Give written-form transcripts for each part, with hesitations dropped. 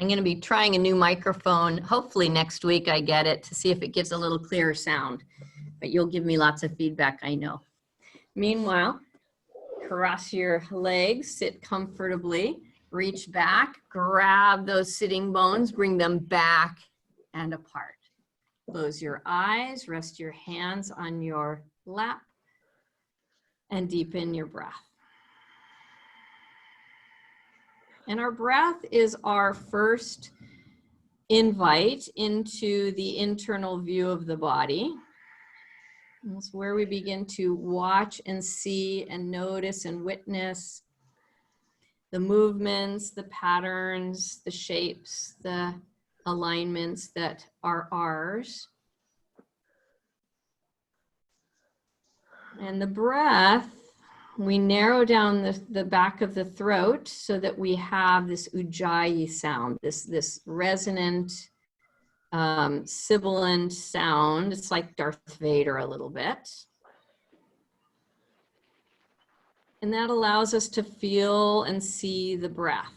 I'm going to be trying a new microphone. Hopefully next week I get it to see if it gives a little clearer sound. But you'll give me lots of feedback, I know. Meanwhile, cross your legs, sit comfortably, reach back, grab those sitting bones, bring them back and apart. Close your eyes, rest your hands on your lap, and deepen your breath. And our breath is our first invite into the internal view of the body. That's where we begin to watch and see and notice and witness the movements, the patterns, the shapes, the alignments that are ours. And the breath, we narrow down the back of the throat so that we have this ujjayi sound, this resonant, sibilant sound. It's like Darth Vader a little bit. And that allows us to feel and see the breath.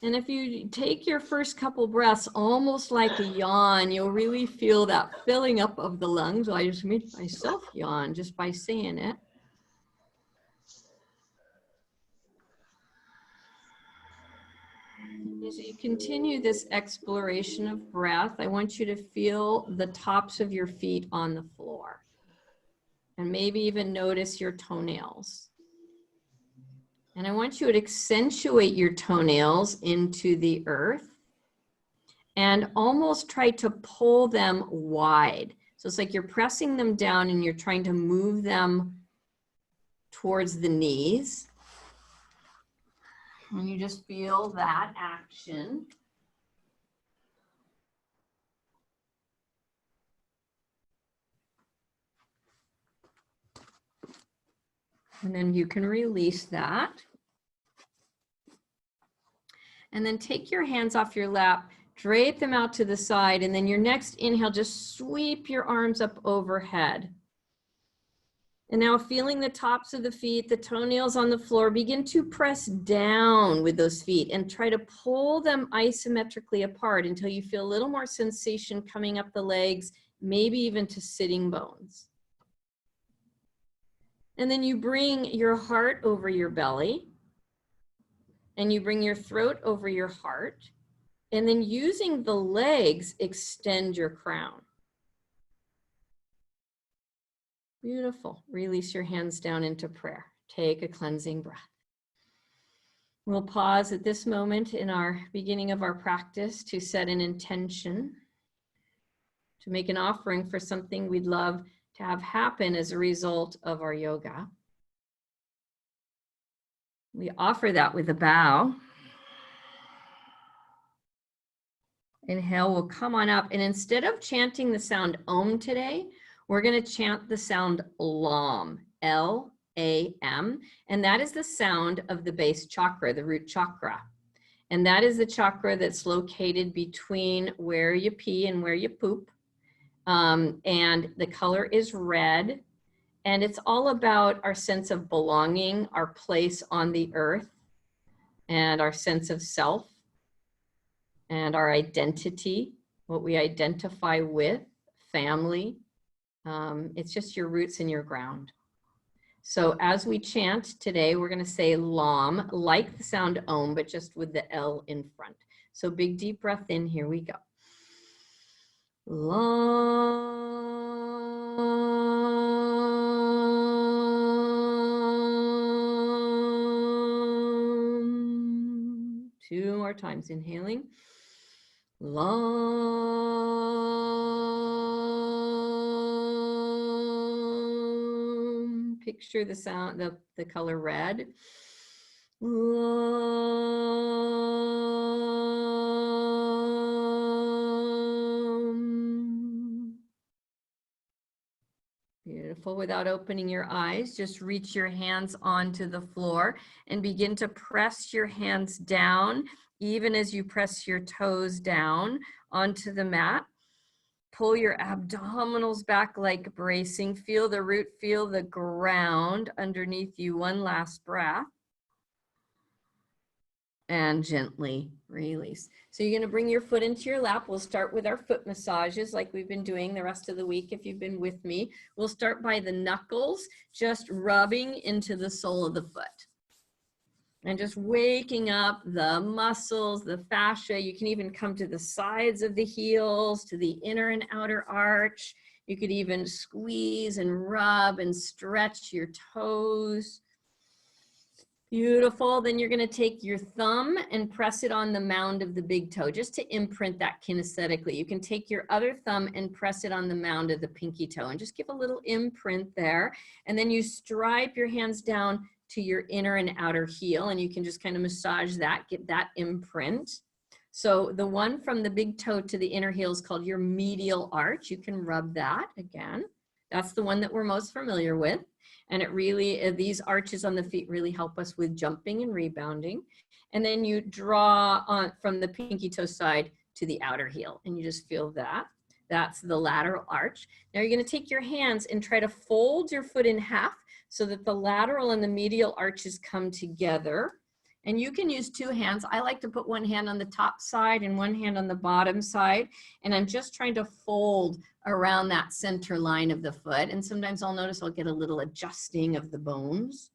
And if you take your first couple breaths almost like a yawn, you'll really feel that filling up of the lungs. I just made myself yawn just by saying it. As you continue this exploration of breath, I want you to feel the tops of your feet on the floor. And maybe even notice your toenails. And I want you to accentuate your toenails into the earth and almost try to pull them wide. So it's like you're pressing them down and you're trying to move them towards the knees. And you just feel that action. And then you can release that. And then take your hands off your lap, drape them out to the side, and then your next inhale, just sweep your arms up overhead. And now feeling the tops of the feet, the toenails on the floor, begin to press down with those feet and try to pull them isometrically apart until you feel a little more sensation coming up the legs, maybe even to sitting bones. And then you bring your heart over your belly and you bring your throat over your heart. And then using the legs, extend your crown. Beautiful. Release your hands down into prayer. Take a cleansing breath. We'll pause at this moment in our beginning of our practice to set an intention, to make an offering for something we'd love to have happen as a result of our yoga. We offer that with a bow. Inhale, we'll come on up. And instead of chanting the sound Om today, we're going to chant the sound LAM, L-A-M. And that is the sound of the base chakra, the root chakra. And that is the chakra that's located between where you pee and where you poop. And the color is red. And it's all about our sense of belonging, our place on the earth, and our sense of self, and our identity, what we identify with, family. It's just your roots and your ground. So as we chant today, we're going to say LAM, like the sound Om, but just with the L in front. So big deep breath in, here we go. LAM. Two more times, inhaling. LAM. Picture the sound, the color red. LAM. Beautiful. Without opening your eyes, just reach your hands onto the floor and begin to press your hands down, even as you press your toes down onto the mat. pull your abdominals back like bracing. Feel the root, feel the ground underneath you. One last breath. And gently release. So you're going to bring your foot into your lap. We'll start with our foot massages like we've been doing the rest of the week if you've been with me. We'll start by the knuckles, just rubbing into the sole of the foot. And just waking up the muscles, the fascia. You can even come to the sides of the heels, to the inner and outer arch. You could even squeeze and rub and stretch your toes. Beautiful. Then you're going to take your thumb and press it on the mound of the big toe, just to imprint that kinesthetically. You can take your other thumb and press it on the mound of the pinky toe and just give a little imprint there. And then you stripe your hands down to your inner and outer heel, and you can just kind of massage that, get that imprint. So the one from the big toe to the inner heel is called your medial arch. You can rub that again. That's the one that we're most familiar with. And it really, these arches on the feet really help us with jumping and rebounding. And then you draw on from the pinky toe side to the outer heel, and you just feel that. That's the lateral arch. Now you're going to take your hands and try to fold your foot in half so that the lateral and the medial arches come together. And you can use two hands. I like to put one hand on the top side and one hand on the bottom side. And I'm just trying to fold around that center line of the foot. And sometimes I'll notice I'll get a little adjusting of the bones.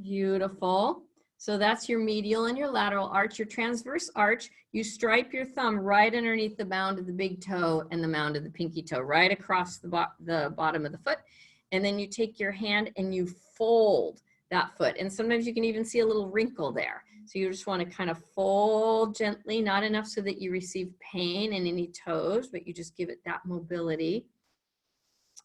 Beautiful. So that's your medial and your lateral arch. Your transverse arch, you stripe your thumb right underneath the mound of the big toe and the mound of the pinky toe, right across the bottom of the foot. And then you take your hand and you fold that foot. And sometimes you can even see a little wrinkle there. So you just want to kind of fold gently, not enough so that you receive pain in any toes, but you just give it that mobility.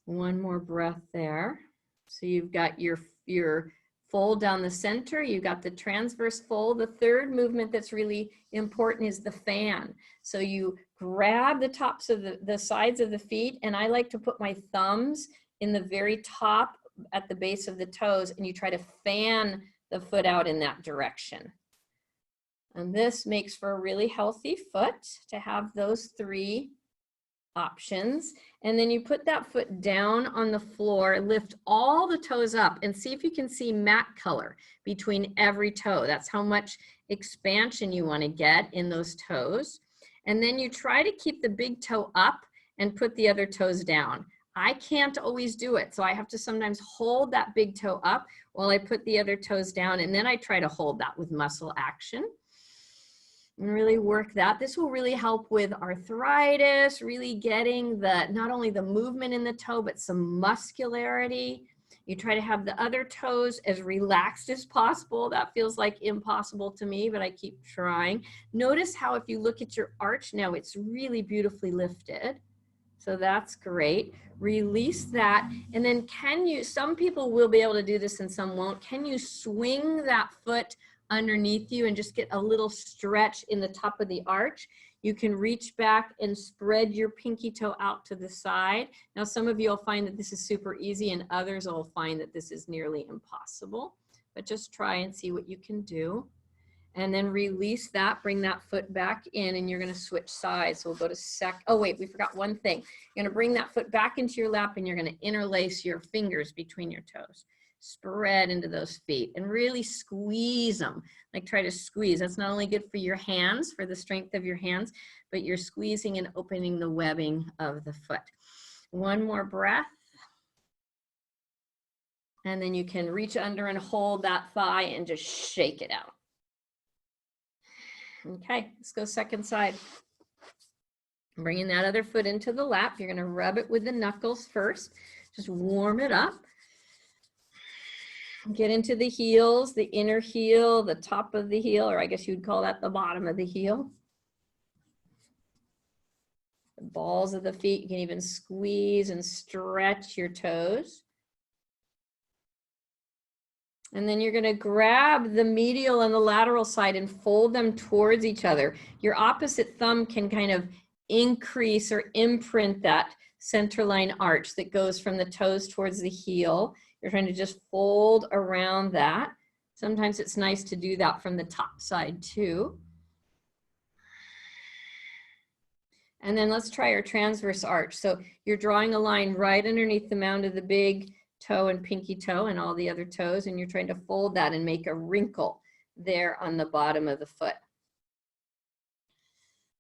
One more breath there. So you've got your fold down the center. You've got the transverse fold. The third movement that's really important is the fan. So you grab the tops of the sides of the feet, and I like to put my thumbs in the very top at the base of the toes, and you try to fan the foot out in that direction. And this makes for a really healthy foot to have those three options. And then you put that foot down on the floor, lift all the toes up, and see if you can see matte color between every toe. That's how much expansion you want to get in those toes. And then you try to keep the big toe up and put the other toes down. I can't always do it, so I have to sometimes hold that big toe up while I put the other toes down, and then I try to hold that with muscle action. And really work that. This will really help with arthritis, really getting not only the movement in the toe, but some muscularity. You try to have the other toes as relaxed as possible. That feels like impossible to me, but I keep trying. Notice how if you look at your arch now, it's really beautifully lifted. So that's great. Release that. And then some people will be able to do this and some won't. Can you swing that foot underneath you and just get a little stretch in the top of the arch? You can reach back and spread your pinky toe out to the side. Now, some of you will find that this is super easy, and others will find that this is nearly impossible. But just try and see what you can do. And then release that, bring that foot back in, and you're going to switch sides. So we'll go to oh wait, we forgot one thing. You're going to bring that foot back into your lap, and you're going to interlace your fingers between your toes. Spread into those feet and really squeeze them. Like try to squeeze. That's not only good for your hands, for the strength of your hands, but you're squeezing and opening the webbing of the foot. One more breath. And then you can reach under and hold that thigh and just shake it out. Okay, let's go second side. Bringing that other foot into the lap. You're going to rub it with the knuckles first. Just warm it up. Get into the heels, the inner heel, the top of the heel, or I guess you'd call that the bottom of the heel. The balls of the feet. You can even squeeze and stretch your toes. And then you're going to grab the medial and the lateral side and fold them towards each other. Your opposite thumb can kind of increase or imprint that centerline arch that goes from the toes towards the heel. You're trying to just fold around that. Sometimes it's nice to do that from the top side too. And then let's try our transverse arch. So you're drawing a line right underneath the mound of the big toe and pinky toe and all the other toes, and you're trying to fold that and make a wrinkle there on the bottom of the foot.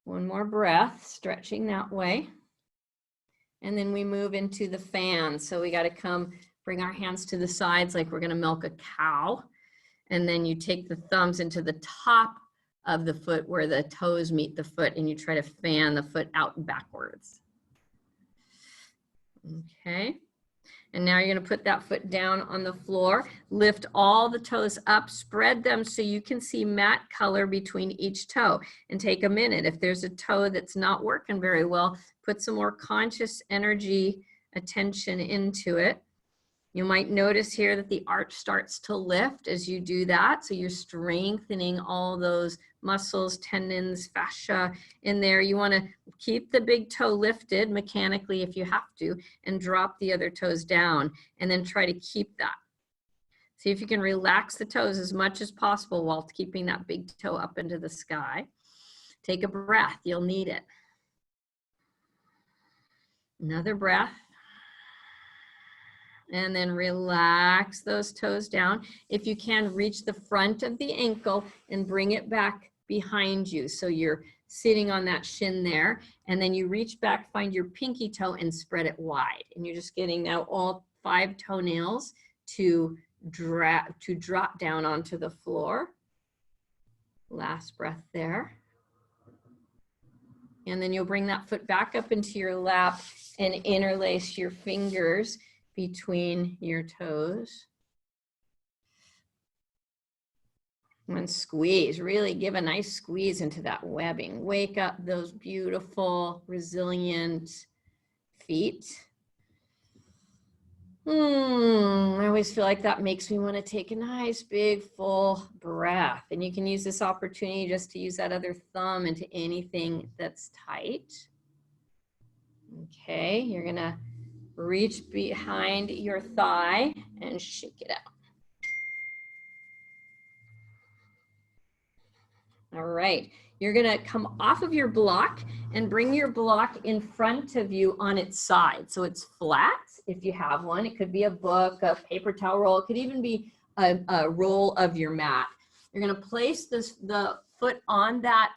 One more breath, stretching that way. And then we move into the fan. So we got to come bring our hands to the sides like we're going to milk a cow. And then you take the thumbs into the top of the foot where the toes meet the foot, and you try to fan the foot out and backwards. Okay. And now you're going to put that foot down on the floor, lift all the toes up, spread them so you can see mat color between each toe, and take a minute. If there's a toe that's not working very well, put some more conscious energy, attention into it. You might notice here that the arch starts to lift as you do that. So you're strengthening all those muscles, tendons, fascia in there. You want to keep the big toe lifted mechanically if you have to, and drop the other toes down, and then try to keep that. See if you can relax the toes as much as possible while keeping that big toe up into the sky. Take a breath, you'll need it. Another breath. And then relax those toes down. If you can, reach the front of the ankle and bring it back behind you. So you're sitting on that shin there, and then you reach back, find your pinky toe and spread it wide. And you're just getting now all 5 toenails to drop down onto the floor. Last breath there. And then you'll bring that foot back up into your lap and interlace your fingers between your toes. And squeeze, really give a nice squeeze into that webbing. Wake up those beautiful, resilient feet. I always feel like that makes me want to take a nice, big, full breath. And you can use this opportunity just to use that other thumb into anything that's tight. Okay, you're gonna reach behind your thigh and shake it out. All right, you're gonna come off of your block and bring your block in front of you on its side. So it's flat if you have one. It could be a book, a paper towel roll. It could even be a roll of your mat. You're gonna place the foot on that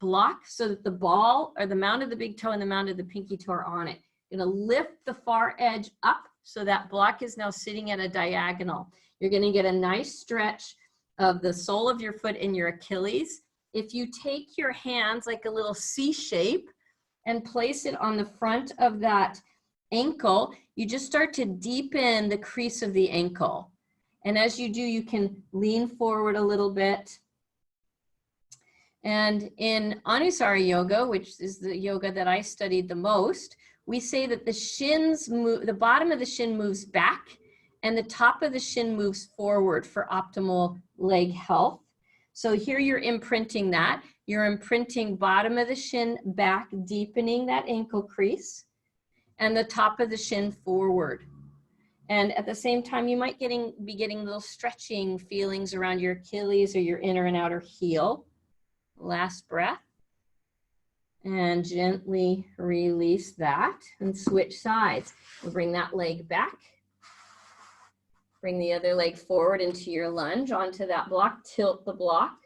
block so that the ball or the mound of the big toe and the mound of the pinky toe are on it. You're gonna lift the far edge up so that block is now sitting at a diagonal. You're gonna get a nice stretch of the sole of your foot and your Achilles. If you take your hands like a little C shape and place it on the front of that ankle, you just start to deepen the crease of the ankle. And as you do, you can lean forward a little bit. And in Anusara yoga, which is the yoga that I studied the most, we say that the shins move, the bottom of the shin moves back and the top of the shin moves forward for optimal leg health. So here you're imprinting that. You're imprinting bottom of the shin back, deepening that ankle crease, and the top of the shin forward. And at the same time, you might be getting little stretching feelings around your Achilles or your inner and outer heel. Last breath. And gently release that and switch sides. We'll bring that leg back. Bring the other leg forward into your lunge onto that block. Tilt the block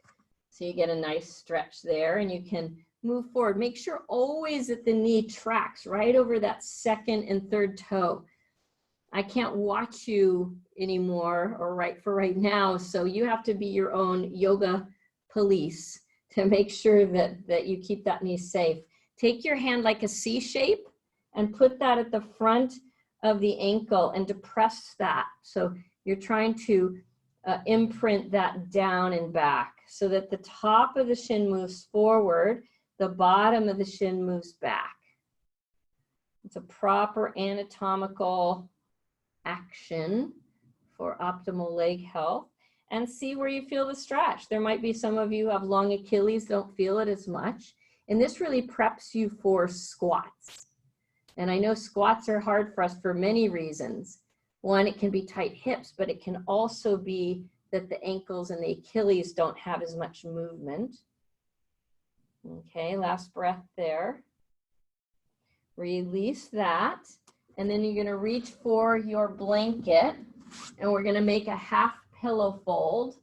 so you get a nice stretch there, and you can move forward. Make sure always that the knee tracks right over that second and third toe. I can't watch you anymore or right now, so you have to be your own yoga police to make sure that you keep that knee safe. Take your hand like a C shape and put that at the front of the ankle and depress that. So you're trying to imprint that down and back so that the top of the shin moves forward, the bottom of the shin moves back. It's a proper anatomical action for optimal leg health. And see where you feel the stretch. There might be some of you who have long Achilles, don't feel it as much. And this really preps you for squats. And I know squats are hard for us for many reasons. One, it can be tight hips, but it can also be that the ankles and the Achilles don't have as much movement. Okay, last breath there. Release that. And then you're going to reach for your blanket, and we're going to make a half pillow fold.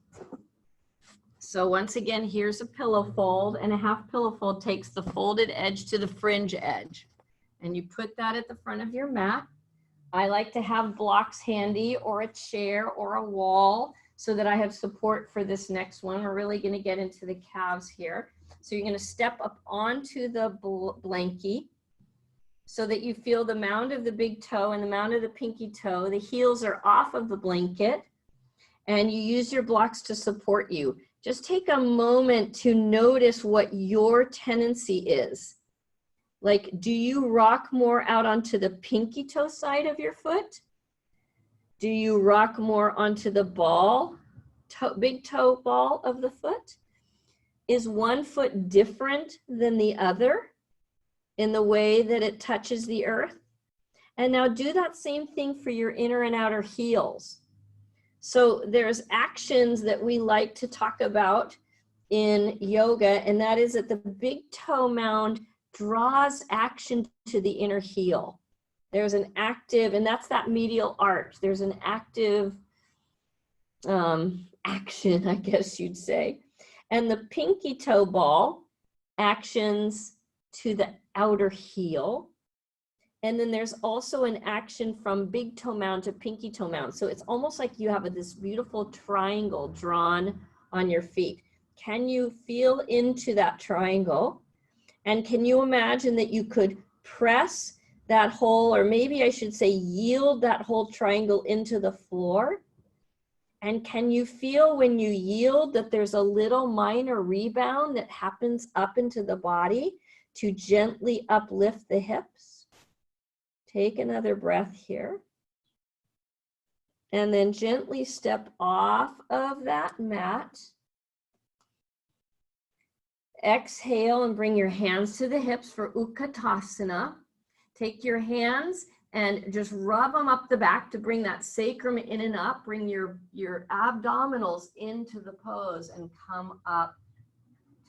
So once again, here's a pillow fold, and a half pillow fold takes the folded edge to the fringe edge. And you put that at the front of your mat. I like to have blocks handy, or a chair or a wall, so that I have support for this next one. We're really going to get into the calves here. So you're going to step up onto the blankie so that you feel the mound of the big toe and the mound of the pinky toe. The heels are off of the blanket, and you use your blocks to support you. Just take a moment to notice what your tendency is. Like, do you rock more out onto the pinky toe side of your foot? Do you rock more onto the big toe ball of the foot? Is one foot different than the other in the way that it touches the earth? And now do that same thing for your inner and outer heels. So there's actions that we like to talk about in yoga, and that is that the big toe mound draws action to the inner heel. There's an active, and that's that medial arch. There's an active action, I guess you'd say. And the pinky toe ball actions to the outer heel. And then there's also an action from big toe mound to pinky toe mound. So it's almost like you have this beautiful triangle drawn on your feet. Can you feel into that triangle? And can you imagine that you could press that whole, or maybe I should say yield that whole triangle into the floor? And can you feel when you yield that there's a little minor rebound that happens up into the body to gently uplift the hips? Take another breath here. And then gently step off of that mat. Exhale and bring your hands to the hips for Ukatasana. Take your hands and just rub them up the back to bring that sacrum in and up. Bring your abdominals into the pose and come up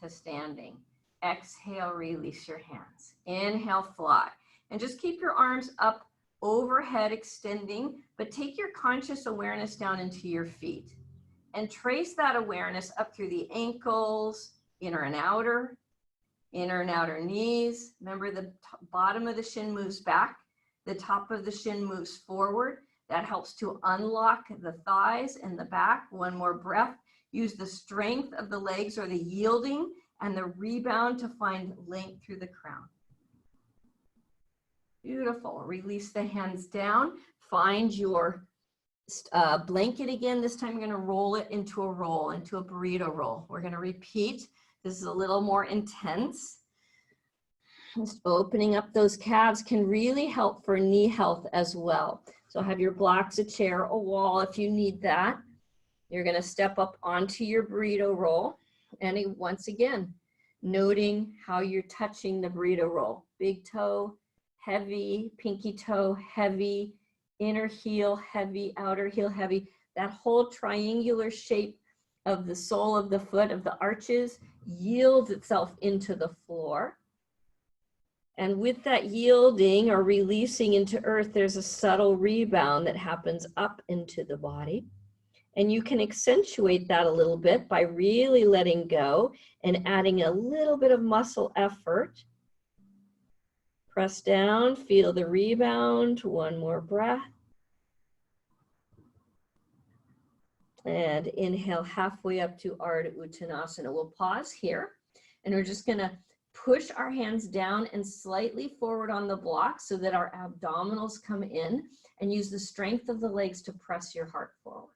to standing. Exhale, release your hands. Inhale, fly. And just keep your arms up overhead, extending, but take your conscious awareness down into your feet. And trace that awareness up through the ankles, inner and outer knees. Remember, the bottom of the shin moves back. The top of the shin moves forward. That helps to unlock the thighs and the back. One more breath. Use the strength of the legs, or the yielding and the rebound, to find length through the crown. Beautiful. Release the hands down. Find your blanket again. This time you're going to roll it into a roll, into a burrito roll. We're going to repeat. This is a little more intense. Just opening up those calves can really help for knee health as well. So have your blocks, a chair, a wall if you need that. You're going to step up onto your burrito roll. And once again, noting how you're touching the burrito roll. Big toe, heavy, pinky toe, heavy, inner heel, heavy, outer heel, heavy. That whole triangular shape of the sole of the foot, of the arches, yields itself into the floor. And with that yielding or releasing into earth, there's a subtle rebound that happens up into the body. And you can accentuate that a little bit by really letting go and adding a little bit of muscle effort. Press down, feel the rebound. One more breath. And inhale halfway up to Ardha Uttanasana. We'll pause here, and we're just going to push our hands down and slightly forward on the block so that our abdominals come in, and use the strength of the legs to press your heart forward.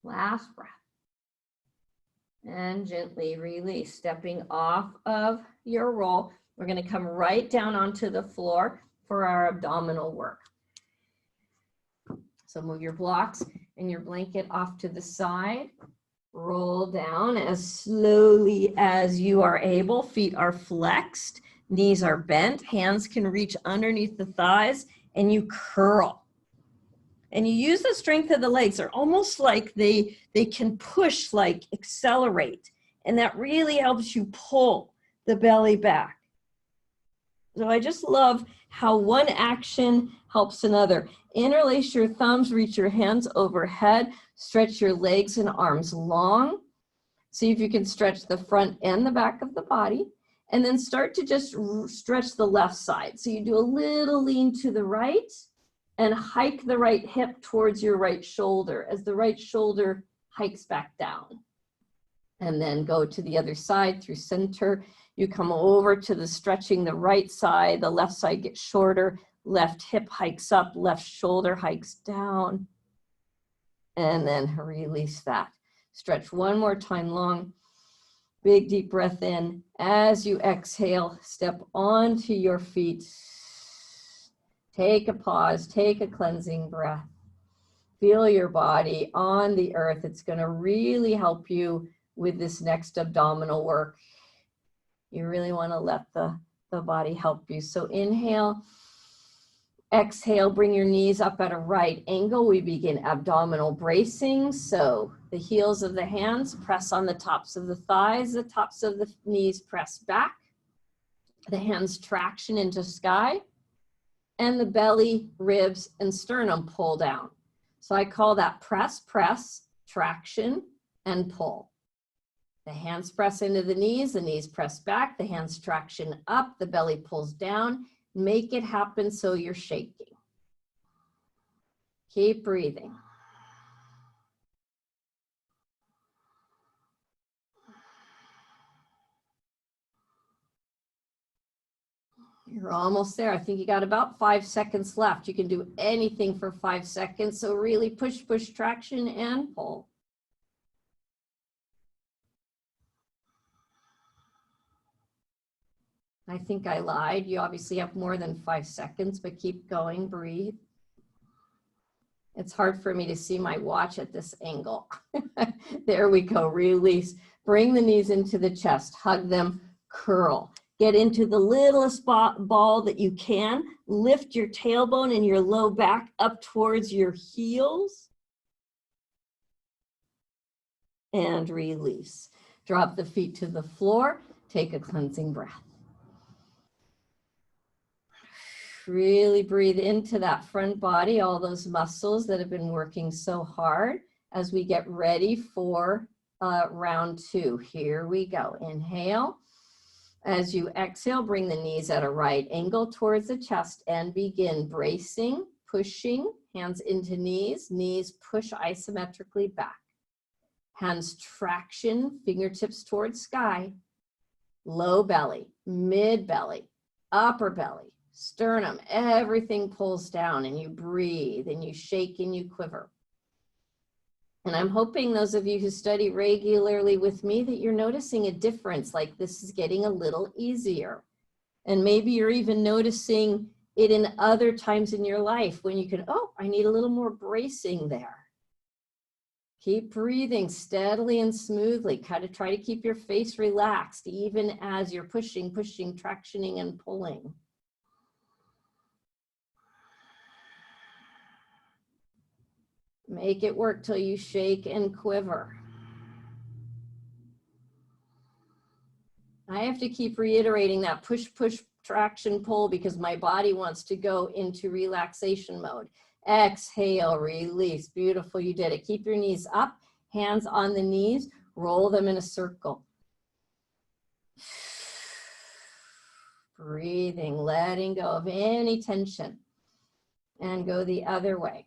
Last breath. And gently release, stepping off of your roll. We're going to come right down onto the floor for our abdominal work. So move your blocks and your blanket off to the side. Roll down as slowly as you are able. Feet are flexed, knees are bent, hands can reach underneath the thighs, and you curl. And you use the strength of the legs. They're almost like they can push, like accelerate. And that really helps you pull the belly back. So I just love how one action helps another. Interlace your thumbs, reach your hands overhead, stretch your legs and arms long. See if you can stretch the front and the back of the body. And then start to just stretch the left side. So you do a little lean to the right and hike the right hip towards your right shoulder as the right shoulder hikes back down. And then go to the other side through center. You come over to the stretching the right side, the left side gets shorter, left hip hikes up, left shoulder hikes down. And then release that. Stretch one more time long. Big deep breath in. As you exhale, step onto your feet. Take a pause, take a cleansing breath. Feel your body on the earth. It's going to really help you with this next abdominal work. You really want to let the body help you. So inhale, exhale, bring your knees up at a right angle. We begin abdominal bracing. So the heels of the hands press on the tops of the thighs, the tops of the knees press back, the hands traction into sky, and the belly, ribs, and sternum pull down. So I call that press, press, traction, and pull. The hands press into the knees press back, the hands traction up, the belly pulls down. Make it happen so you're shaking. Keep breathing. You're almost there. I think you got about 5 seconds left. You can do anything for 5 seconds. So really push, push, traction, and pull. I think I lied. You obviously have more than 5 seconds, but keep going, breathe. It's hard for me to see my watch at this angle. There we go, release. Bring the knees into the chest, hug them, curl. Get into the littlest ball that you can. Lift your tailbone and your low back up towards your heels. And release. Drop the feet to the floor. Take a cleansing breath. Really breathe into that front body, all those muscles that have been working so hard as we get ready for round 2. Here we go. Inhale. As you exhale, bring the knees at a right angle towards the chest and begin bracing, pushing, hands into knees, knees push isometrically back. Hands traction, fingertips towards sky, low belly, mid belly, upper belly, sternum, everything pulls down and you breathe and you shake and you quiver. And I'm hoping those of you who study regularly with me that you're noticing a difference, like this is getting a little easier. And maybe you're even noticing it in other times in your life when you can, oh, I need a little more bracing there. Keep breathing steadily and smoothly. Kind of try to keep your face relaxed even as you're pushing, tractioning, and pulling. Make it work till you shake and quiver. I have to keep reiterating that push, push, traction, pull because my body wants to go into relaxation mode. Exhale, release. Beautiful, you did it. Keep your knees up, hands on the knees, roll them in a circle. Breathing, letting go of any tension. And go the other way.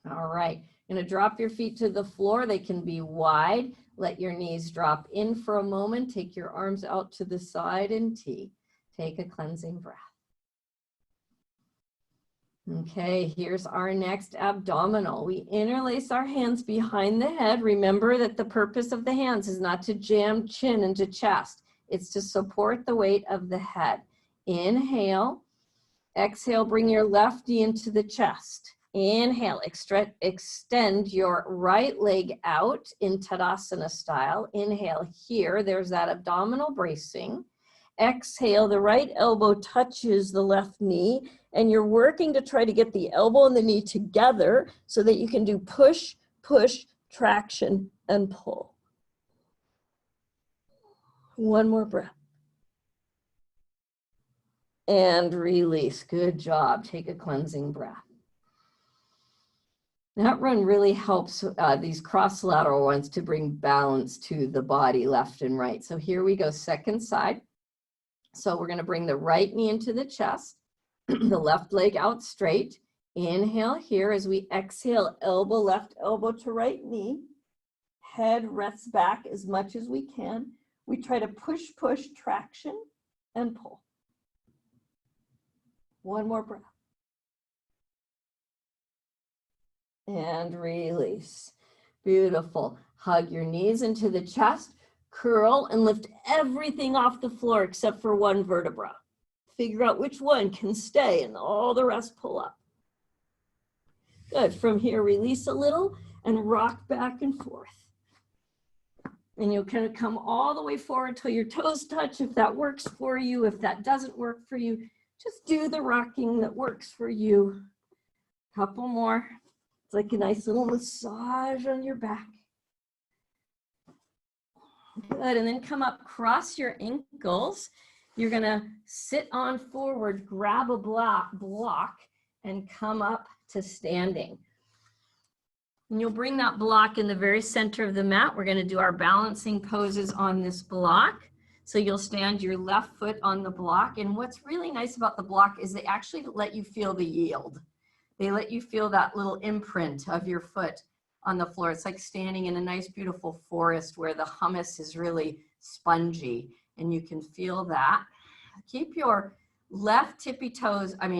All right, you're gonna drop your feet to the floor. They can be wide. Let your knees drop in for a moment. Take your arms out to the side and T. Take a cleansing breath. Okay, here's our next abdominal. We interlace our hands behind the head. Remember that the purpose of the hands is not to jam chin into chest. It's to support the weight of the head. Inhale, exhale, bring your left knee into the chest. Inhale, extend your right leg out in Uttanasana style. Inhale here, there's that abdominal bracing. Exhale, the right elbow touches the left knee and you're working to try to get the elbow and the knee together so that you can do push, push, traction, and pull. One more breath. And release. Good job. Take a cleansing breath. That run really helps these cross lateral ones to bring balance to the body, left and right. So here we go, second side. So we're going to bring the right knee into the chest, the left leg out straight. Inhale here as we exhale, elbow left, elbow to right knee. Head rests back as much as we can. We try to push, traction, and pull. One more breath. And release. Beautiful. Hug your knees into the chest, curl, and lift everything off the floor except for one vertebra. Figure out which one can stay and all the rest pull up. Good. From here, release a little and rock back and forth. And you'll kind of come all the way forward until your toes touch if that works for you. If that doesn't work for you, just do the rocking that works for you. Couple more. It's like a nice little massage on your back. Good, and then come up, cross your ankles. You're gonna sit on forward, grab a block, and come up to standing. And you'll bring that block in the very center of the mat. We're gonna do our balancing poses on this block. So you'll stand your left foot on the block. And what's really nice about the block is they actually let you feel the yield. They let you feel that little imprint of your foot on the floor. It's like standing in a nice, beautiful forest where the humus is really spongy and you can feel that. Keep your right tippy toes on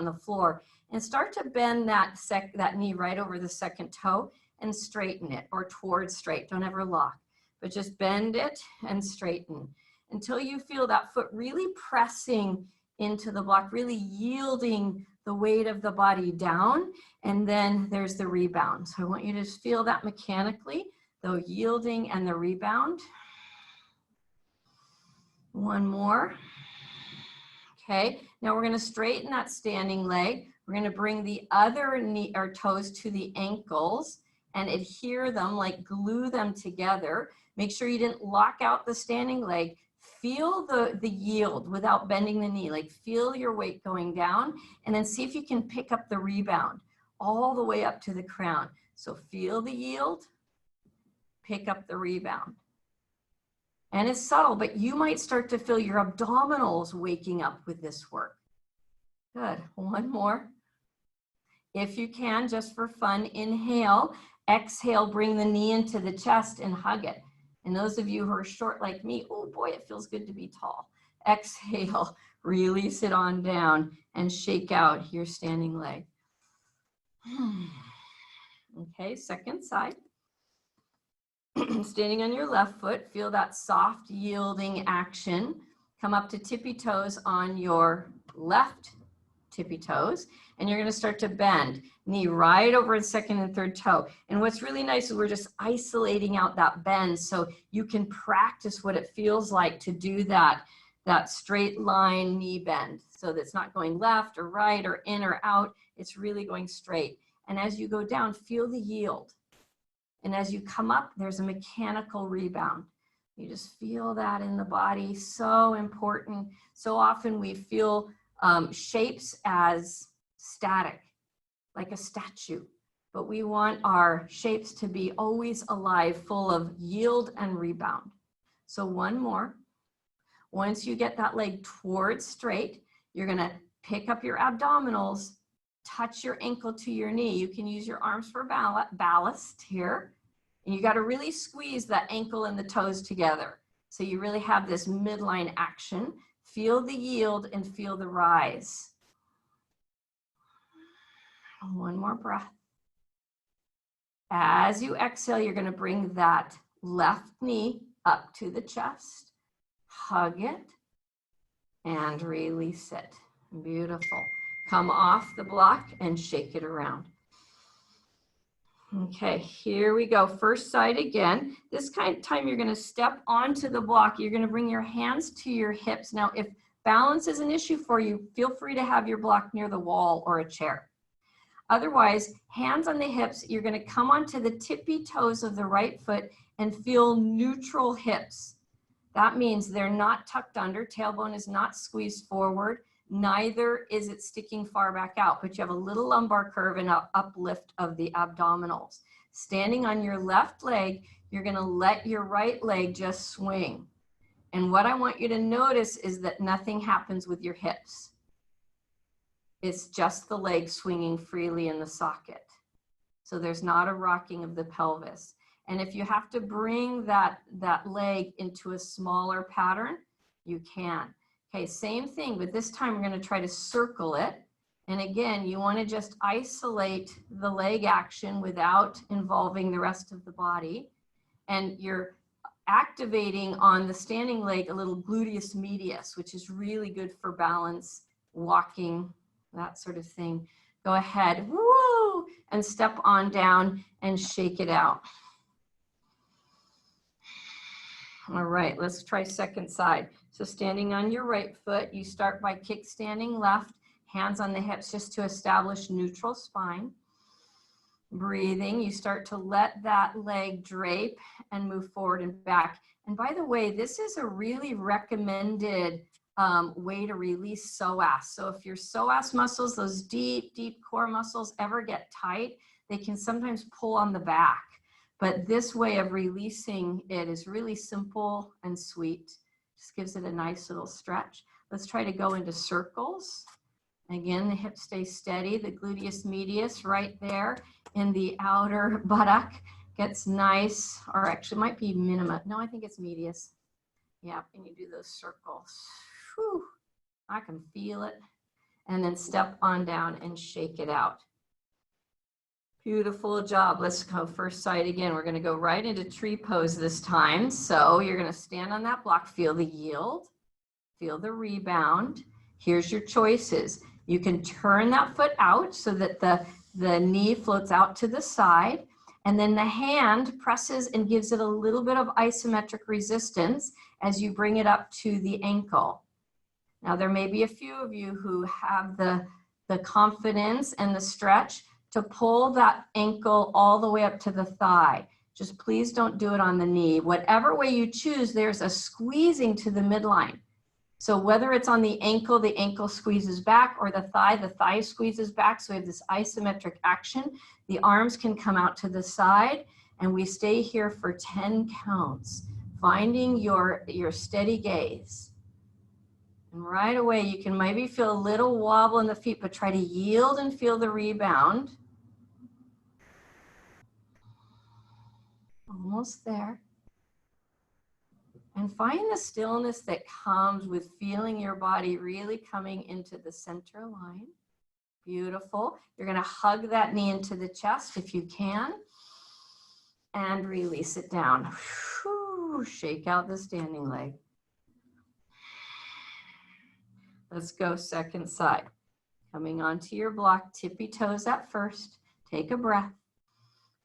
the floor and start to bend that knee right over the second toe and straighten it, or towards straight. Don't ever lock, but just bend it and straighten until you feel that foot really pressing into the block, really yielding the weight of the body down, and then there's the rebound. So I want you to just feel that mechanically, the yielding and the rebound. One more. Okay, now we're gonna straighten that standing leg. We're gonna bring the other knee or toes to the ankles and adhere them, like glue them together. Make sure you didn't lock out the standing leg. Feel the yield without bending the knee, like feel your weight going down, and then see if you can pick up the rebound all the way up to the crown. So feel the yield, pick up the rebound. And it's subtle, but you might start to feel your abdominals waking up with this work. Good, one more. If you can, just for fun, inhale, exhale, bring the knee into the chest and hug it. And those of you who are short like me, oh boy, it feels good to be tall. Exhale, release it on down and shake out your standing leg. Okay, second side. Standing on your left foot, feel that soft yielding action. Come up to tippy toes on your left tippy toes, and you're going to start to bend. Knee right over the second and third toe. And what's really nice is we're just isolating out that bend so you can practice what it feels like to do that straight line knee bend. So that's not going left or right or in or out. It's really going straight. And as you go down, feel the yield. And as you come up, there's a mechanical rebound. You just feel that in the body. So important. So often we feel shapes as static, like a statue, but we want our shapes to be always alive, full of yield and rebound. So one more. Once you get that leg towards straight, you're gonna pick up your abdominals, touch your ankle to your knee. You can use your arms for ballast here. And you gotta really squeeze that ankle and the toes together. So you really have this midline action. Feel the yield and feel the rise. One more breath. As you exhale, you're going to bring that left knee up to the chest, hug it, and release it. Beautiful. Come off the block and shake it around. Okay, here we go. First side again. This kind of time you're going to step onto the block. You're going to bring your hands to your hips. Now, if balance is an issue for you, feel free to have your block near the wall or a chair. Otherwise, hands on the hips, you're going to come onto the tippy toes of the right foot and feel neutral hips. That means they're not tucked under, tailbone is not squeezed forward, neither is it sticking far back out, but you have a little lumbar curve and an uplift of the abdominals. Standing on your left leg, you're going to let your right leg just swing. And what I want you to notice is that nothing happens with your hips. It's just the leg swinging freely in the socket. So there's not a rocking of the pelvis. And if you have to bring that leg into a smaller pattern, you can. Okay, same thing, but this time we're going to try to circle it. And again, you want to just isolate the leg action without involving the rest of the body. And you're activating on the standing leg a little gluteus medius, which is really good for balance, walking, that sort of thing. Go ahead, woo, and step on down and shake it out. All right, let's try second side. So standing on your right foot, you start by kickstanding left, hands on the hips just to establish neutral spine. Breathing, you start to let that leg drape and move forward and back. And by the way, this is a really recommended way to release psoas. So if your psoas muscles, those deep core muscles ever get tight, they can sometimes pull on the back. But this way of releasing it is really simple and sweet. Just gives it a nice little stretch. Let's try to go into circles. Again, the hips stay steady, the gluteus medius right there in the outer buttock gets nice, or actually might be minima. No, I think it's medius. Yeah, and you do those circles. Whew, I can feel it. And then step on down and shake it out. Beautiful job. Let's go first side again. We're going to go right into tree pose this time. So you're going to stand on that block, feel the yield, feel the rebound. Here's your choices. You can turn that foot out so that the knee floats out to the side, and then the hand presses and gives it a little bit of isometric resistance as you bring it up to the ankle. Now, there may be a few of you who have the confidence and the stretch to pull that ankle all the way up to the thigh. Just please don't do it on the knee. Whatever way you choose, there's a squeezing to the midline. So whether it's on the ankle squeezes back, or the thigh squeezes back. So we have this isometric action. The arms can come out to the side, and we stay here for 10 counts, finding your steady gaze. And right away, you can maybe feel a little wobble in the feet, but try to yield and feel the rebound. Almost there. And find the stillness that comes with feeling your body really coming into the center line. Beautiful. You're going to hug that knee into the chest if you can. And release it down. Whew, shake out the standing leg. Let's go second side. Coming onto your block, tippy toes at first. Take a breath.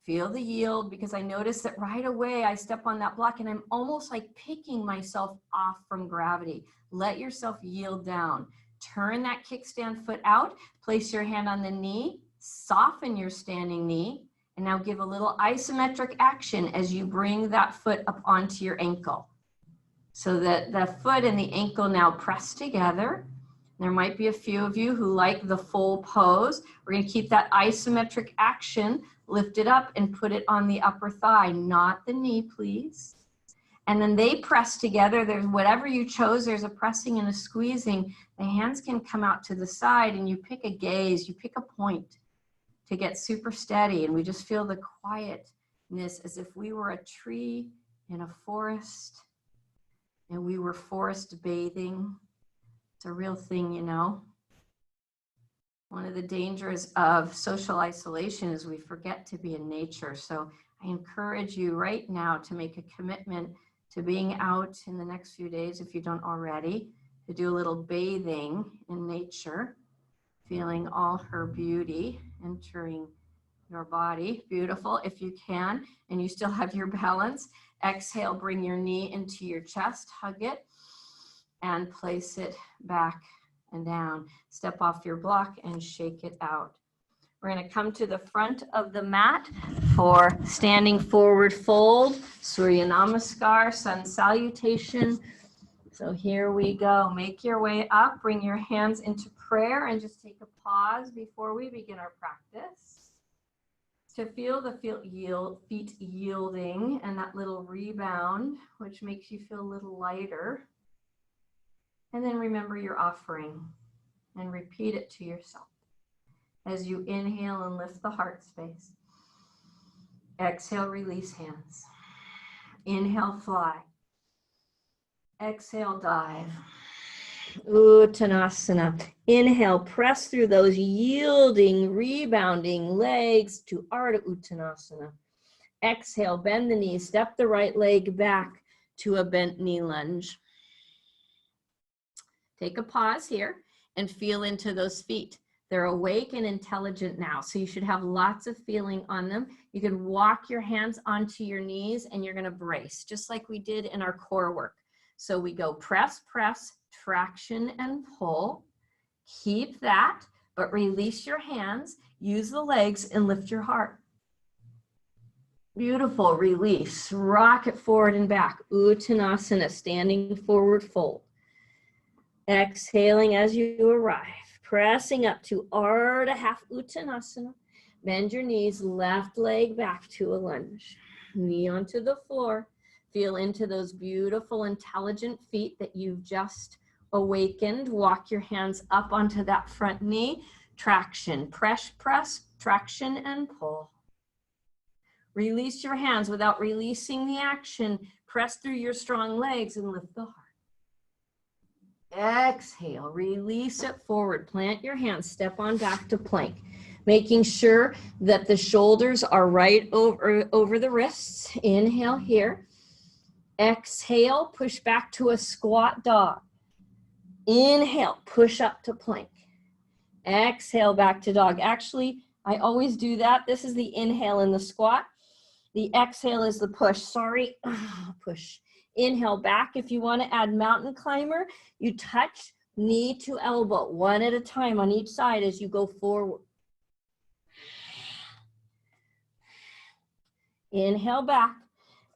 Feel the yield, because I notice that right away I step on that block and I'm almost like picking myself off from gravity. Let yourself yield down. Turn that kickstand foot out. Place your hand on the knee. Soften your standing knee. And now give a little isometric action as you bring that foot up onto your ankle. So that the foot and the ankle now press together. There might be a few of you who like the full pose. We're going to keep that isometric action. Lift it up and put it on the upper thigh, not the knee, please. And then they press together. There's whatever you chose. There's a pressing and a squeezing. The hands can come out to the side, and you pick a gaze. You pick a point to get super steady. And we just feel the quietness as if we were a tree in a forest and we were forest bathing. It's a real thing, you know. One of the dangers of social isolation is we forget to be in nature. So I encourage you right now to make a commitment to being out in the next few days, if you don't already, to do a little bathing in nature, feeling all her beauty entering your body. Beautiful. If you can, and you still have your balance, exhale, bring your knee into your chest, hug it, and place it back and down. Step off your block and shake it out. We're going to come to the front of the mat for standing forward fold, Surya Namaskar, sun salutation. So here we go. Make your way up, bring your hands into prayer, and just take a pause before we begin our practice to feel the feet yielding and that little rebound, which makes you feel a little lighter. And then remember your offering and repeat it to yourself. As you inhale and lift the heart space. Exhale, release hands. Inhale, fly. Exhale, dive. Uttanasana. Inhale, press through those yielding, rebounding legs to Ardha Uttanasana. Exhale, bend the knees, step the right leg back to a bent knee lunge. Take a pause here and feel into those feet. They're awake and intelligent now, so you should have lots of feeling on them. You can walk your hands onto your knees and you're gonna brace, just like we did in our core work. So we go press, press, traction and pull. Keep that, but release your hands, use the legs and lift your heart. Beautiful, release, rock it forward and back. Uttanasana, standing forward fold. Exhaling as you arrive. Pressing up to Ardha half Uttanasana. Bend your knees, left leg back to a lunge. Knee onto the floor. Feel into those beautiful, intelligent feet that you've just awakened. Walk your hands up onto that front knee. Traction, press, press, traction and pull. Release your hands without releasing the action. Press through your strong legs and lift the heart. Exhale, release it forward. Plant your hands, step on back to plank. Making sure that the shoulders are right over the wrists. Inhale here. Exhale, push back to a squat dog. Inhale, push up to plank. Exhale, back to dog. Actually, I always do that. This is the inhale in the squat. The exhale is the push. Sorry, push. Inhale back. If you want to add mountain climber, you touch knee to elbow, one at a time on each side as you go forward. Inhale back,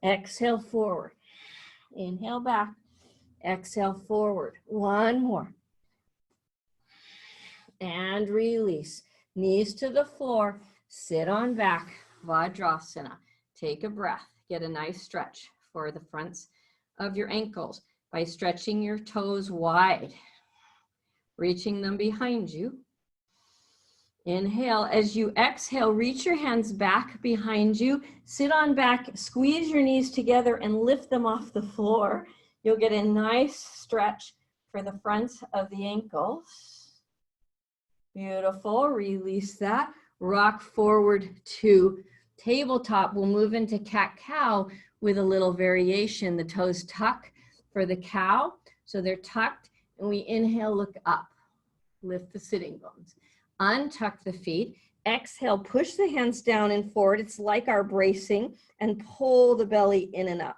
exhale forward. Inhale back, exhale forward. One more. And release. Knees to the floor, sit on back, Vajrasana. Take a breath, get a nice stretch for the fronts of your ankles by stretching your toes wide, reaching them behind you. Inhale. As you exhale, reach your hands back behind you, sit on back, squeeze your knees together and lift them off the floor. You'll get a nice stretch for the front of the ankles. Beautiful, release that. Rock forward to tabletop. We'll move into cat-cow with a little variation. The toes tuck for the cow, so they're tucked, and we inhale, look up, lift the sitting bones. Untuck the feet, exhale, push the hands down and forward. It's like our bracing, and pull the belly in and up.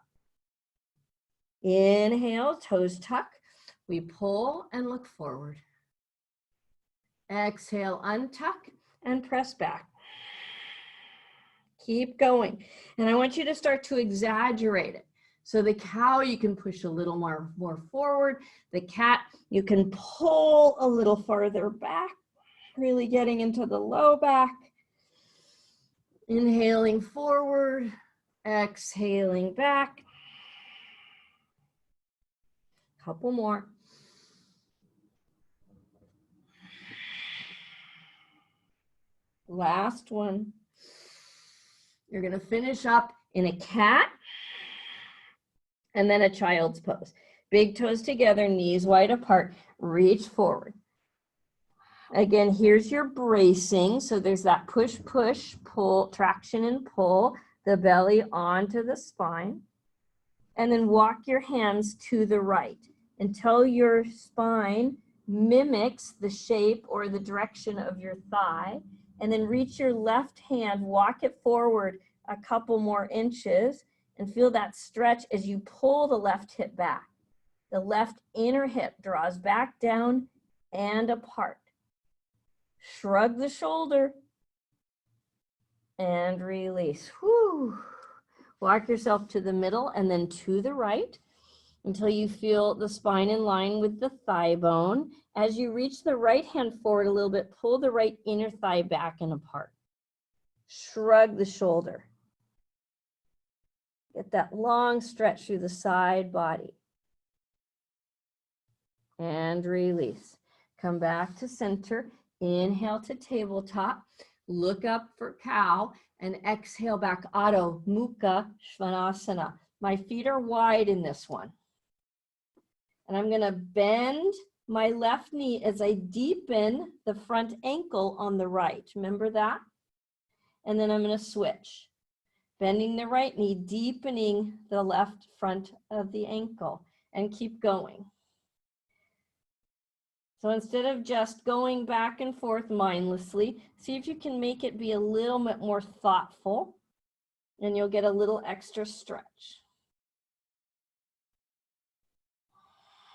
Inhale, toes tuck. We pull and look forward. Exhale, untuck and press back. Keep going. And I want you to start to exaggerate it. So the cow, you can push a little more forward. The cat, you can pull a little farther back, really getting into the low back. Inhaling forward, exhaling back. Couple more. Last one. You're going to finish up in a cat and then a child's pose. Big toes together, knees wide apart, reach forward. Again, here's your bracing. So there's that push, push, pull, traction and pull the belly onto the spine. And then walk your hands to the right until your spine mimics the shape or the direction of your thigh. And then reach your left hand, walk it forward a couple more inches and feel that stretch as you pull the left hip back. The left inner hip draws back down and apart. Shrug the shoulder, And release. Whew. Walk yourself to the middle and then to the right until you feel the spine in line with the thigh bone. As you reach the right hand forward a little bit, pull the right inner thigh back and apart. Shrug the shoulder. Get that long stretch through the side body. And release. Come back to center. Inhale to tabletop. Look up for cow and exhale back, Adho Mukha Svanasana. My feet are wide in this one. And I'm going to bend my left knee as I deepen the front ankle on the right. Remember that? And then I'm going to switch. Bending the right knee, deepening the left front of the ankle, and keep going. So instead of just going back and forth mindlessly, see if you can make it be a little bit more thoughtful, and you'll get a little extra stretch.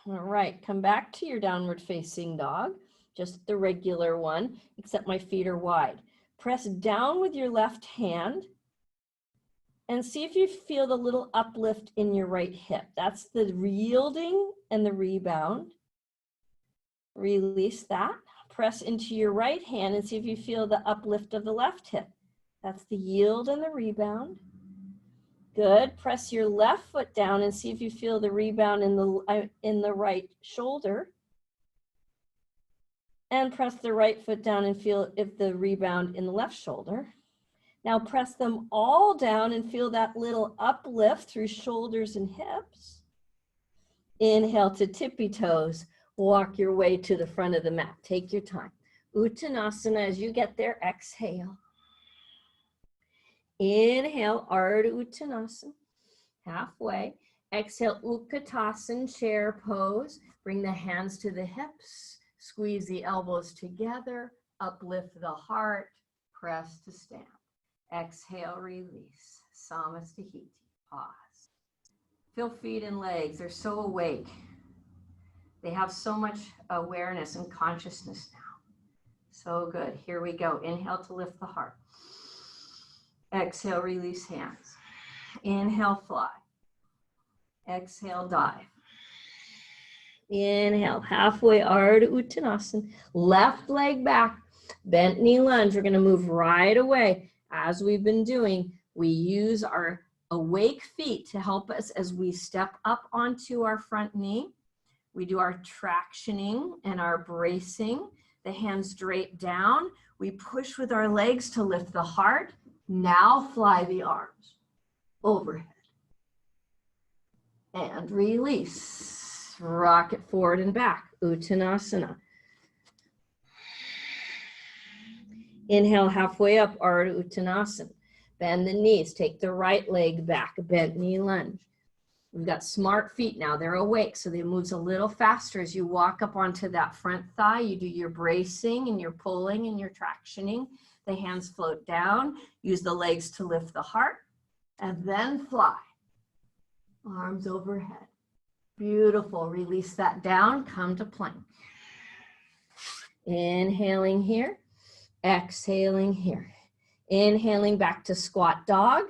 All right, come back to your downward facing dog, just the regular one, except my feet are wide. Press down with your left hand and see if you feel the little uplift in your right hip. That's the yielding and the rebound. Release that. Press into your right hand and see if you feel the uplift of the left hip. That's the yield and the rebound. Good. Press your left foot down and see if you feel the rebound in the right shoulder. And press the right foot down and feel if the rebound in the left shoulder. Now press them all down and feel that little uplift through shoulders and hips. Inhale to tippy toes. Walk your way to the front of the mat. Take your time. Uttanasana. As you get there, exhale. Inhale, Ardha Uttanasana, halfway. Exhale, Ukatasana, chair pose. Bring the hands to the hips. Squeeze the elbows together. Uplift the heart. Press to stand. Exhale, release. Samastahiti. Pause. Feel feet and legs. They're so awake. They have so much awareness and consciousness now. So good. Here we go. Inhale to lift the heart. Exhale, release hands. Inhale, fly. Exhale, dive. Inhale, halfway, Ardha Uttanasana. Left leg back, bent knee lunge. We're going to move right away. As we've been doing, we use our awake feet to help us as we step up onto our front knee. We do our tractioning and our bracing. The hands drape down. We push with our legs to lift the heart. Now fly the arms overhead. And release. Rock it forward and back. Uttanasana. Inhale, halfway up, Ardha Uttanasana. Bend the knees. Take the right leg back. Bent knee lunge. We've got smart feet now. They're awake, so they move a little faster as you walk up onto that front thigh. You do your bracing and your pulling and your tractioning. The hands float down. Use the legs to lift the heart, and then fly. Arms overhead. Beautiful. Release that down. Come to plank. Inhaling here. Exhaling here. Inhaling back to squat dog.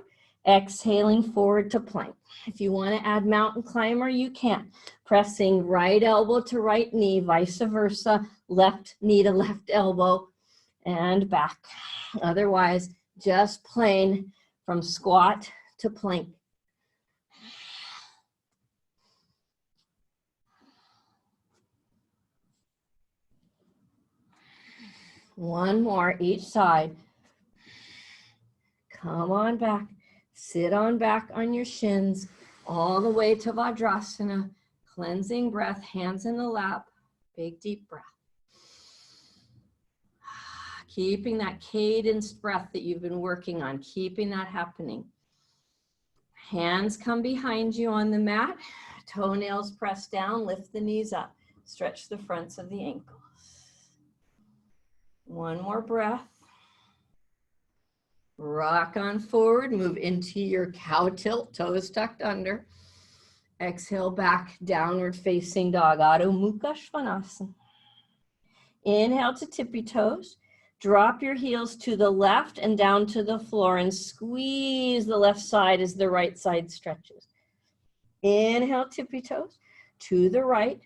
Exhaling forward to plank. If you want to add mountain climber, you can. Pressing right elbow to right knee, vice versa, left knee to left elbow, and back. Otherwise, just plain from squat to plank. One more each side. Come on back. Sit on back on your shins all the way to Vajrasana. Cleansing breath, hands in the lap. Big deep breath. Keeping that cadenced breath that you've been working on, keeping that happening. Hands come behind you on the mat. Toenails press down, lift the knees up. Stretch the fronts of the ankles. One more breath. Rock on forward, move into your cow tilt, toes tucked under. Exhale back, downward facing dog, Adho Mukha Svanasana. Inhale to tippy toes. Drop your heels to the left and down to the floor and squeeze the left side as the right side stretches. Inhale, tippy toes to the right.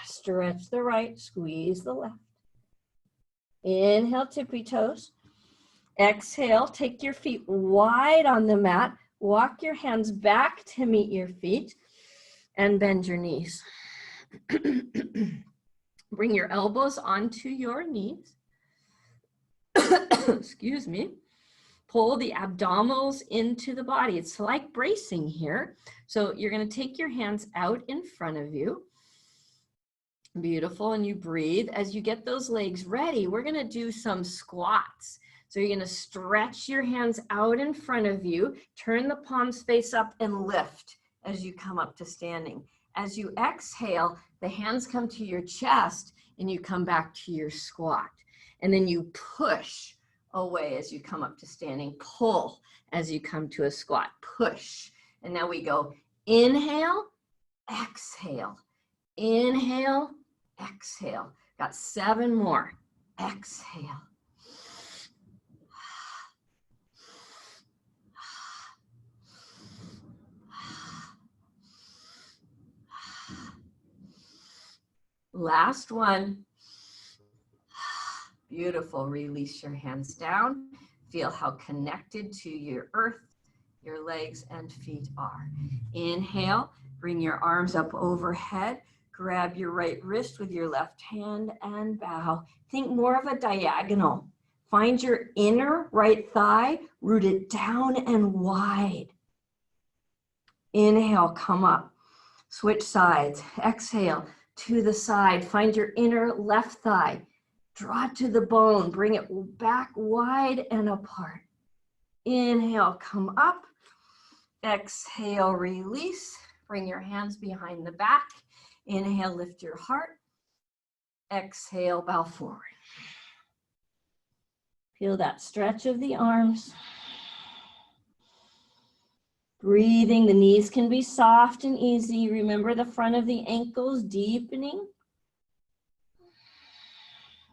Stretch the right, squeeze the left. Inhale, tippy toes. Exhale, take your feet wide on the mat. Walk your hands back to meet your feet and bend your knees. Bring your elbows onto your knees. Excuse me. Pull the abdominals into the body. It's like bracing here. So you're going to take your hands out in front of you. Beautiful. And you breathe. As you get those legs ready, we're going to do some squats. So you're going to stretch your hands out in front of you, turn the palms face up and lift as you come up to standing. As you exhale, the hands come to your chest and you come back to your squat. And then you push away as you come up to standing, pull as you come to a squat, push. And now we go inhale, exhale, inhale, exhale. Got 7 more. Exhale. Last one. Beautiful. Release your hands down. Feel how connected to your earth your legs and feet are. Inhale. Bring your arms up overhead. Grab your right wrist with your left hand and bow. Think more of a diagonal. Find your inner right thigh, root it down and wide. Inhale, come up. Switch sides. Exhale. To the side, find your inner left thigh. Draw it to the bone, bring it back wide and apart. Inhale, come up. Exhale, release. Bring your hands behind the back. Inhale, lift your heart. Exhale, bow forward. Feel that stretch of the arms. Breathing, the knees can be soft and easy. Remember the front of the ankles deepening.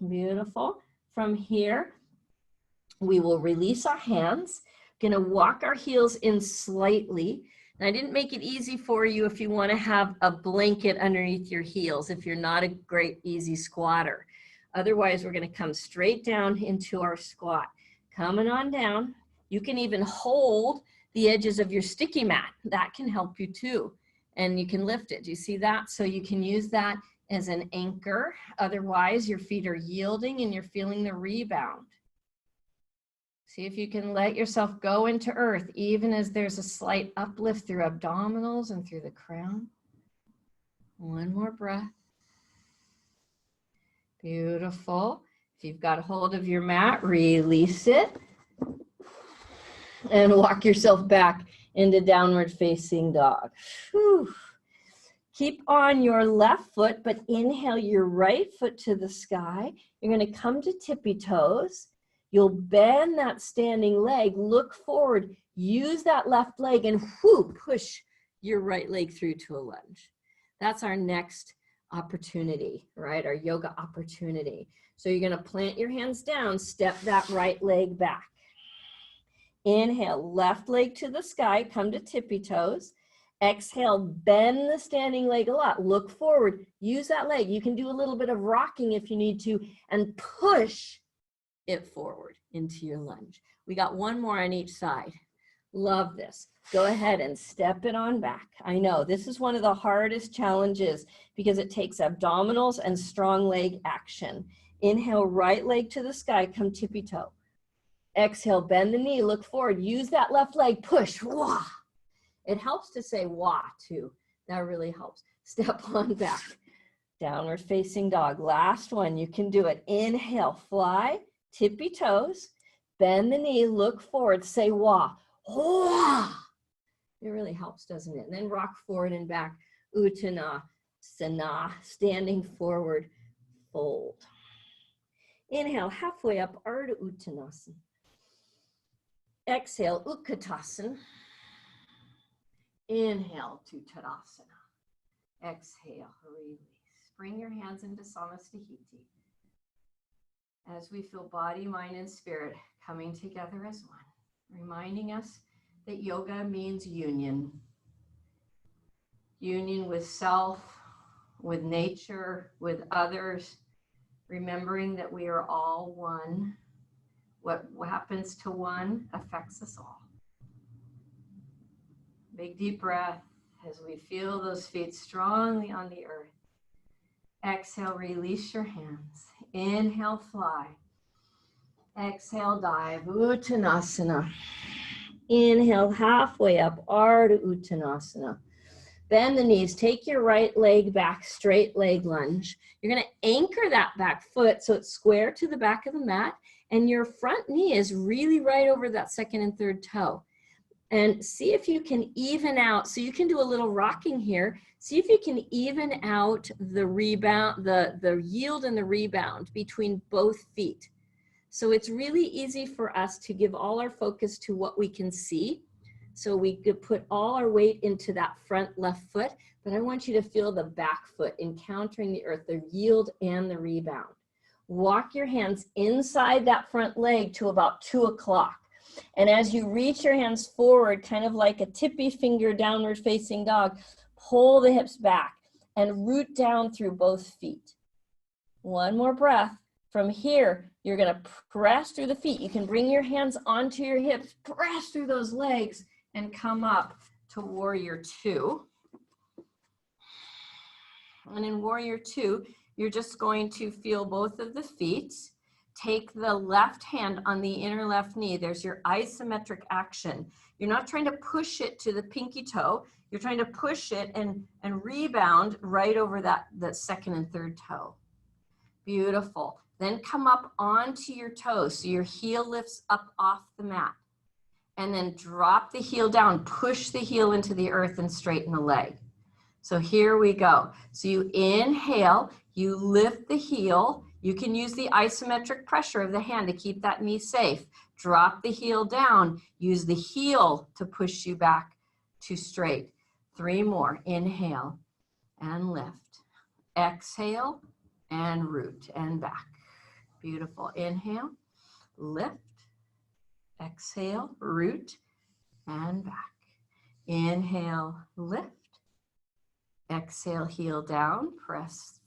Beautiful. From here, we will release our hands. Gonna walk our heels in slightly. And I didn't make it easy for you if you want to have a blanket underneath your heels, if you're not a great easy squatter. Otherwise, we're gonna come straight down into our squat. Coming on down. You can even hold the edges of your sticky mat. That can help you too. And you can lift it. Do you see that? So you can use that as an anchor. Otherwise, your feet are yielding and you're feeling the rebound. See if you can let yourself go into earth, even as there's a slight uplift through abdominals and through the crown. One more breath. Beautiful. If you've got a hold of your mat, release it. And walk yourself back into downward facing dog. Whew. Keep on your left foot, but inhale your right foot to the sky. You're going to come to tippy toes. You'll bend that standing leg, look forward, use that left leg and whoo, push your right leg through to a lunge. That's our next opportunity, right? Our yoga opportunity. So you're going to plant your hands down, step that right leg back. Inhale, left leg to the sky, come to tippy toes. Exhale, bend the standing leg a lot. Look forward, use that leg. You can do a little bit of rocking if you need to, and push it forward into your lunge. We got one more on each side. Love this. Go ahead and step it on back. I know this is one of the hardest challenges because it takes abdominals and strong leg action. Inhale, right leg to the sky, come tippy toe. Exhale, bend the knee, look forward, use that left leg, push, wah. It helps to say wah too. That really helps. Step on back. Downward facing dog. Last one, you can do it. Inhale, fly, tippy toes, bend the knee, look forward, say wah, wah. It really helps, doesn't it? And then rock forward and back, Uttanasana, standing forward, fold. Inhale, halfway up, Ardha Uttanasana. Exhale, Ukatasana. Inhale to Tadasana. Exhale, release. Bring your hands into Samasthiti. as we feel body, mind, and spirit coming together as one, reminding us that yoga means union. Union with self, with nature, with others, remembering that we are all one. What happens to one affects us all. Big deep breath as we feel those feet strongly on the earth. Exhale, release your hands. Inhale, fly. Exhale, dive, Uttanasana. Inhale, halfway up, Ardha Uttanasana. Bend the knees, take your right leg back, straight leg lunge. You're gonna anchor that back foot so it's square to the back of the mat, and your front knee is really right over that second and third toe. And see if you can even out, so you can do a little rocking here. See if you can even out the rebound, the yield and the rebound between both feet. So it's really easy for us to give all our focus to what we can see. So we could put all our weight into that front left foot, but I want you to feel the back foot encountering the earth, the yield and the rebound. Walk your hands inside that front leg to about 2 o'clock. And as you reach your hands forward, kind of like a tippy finger downward facing dog, pull the hips back and root down through both feet. One more breath. From here, you're gonna press through the feet. You can bring your hands onto your hips, press through those legs, and come up to Warrior Two. And in Warrior Two, you're just going to feel both of the feet. Take the left hand on the inner left knee. There's your isometric action. You're not trying to push it to the pinky toe. You're trying to push it and rebound right over that second and third toe. Beautiful. Then come up onto your toes. So your heel lifts up off the mat. And then drop the heel down. Push the heel into the earth and straighten the leg. So here we go. So you inhale, you lift the heel. You can use the isometric pressure of the hand to keep that knee safe. Drop the heel down. Use the heel to push you back to straight. 3 more. Inhale and lift. Exhale and root and back. Beautiful. Inhale, lift, exhale, root and back. Inhale, lift, exhale, heel down, press.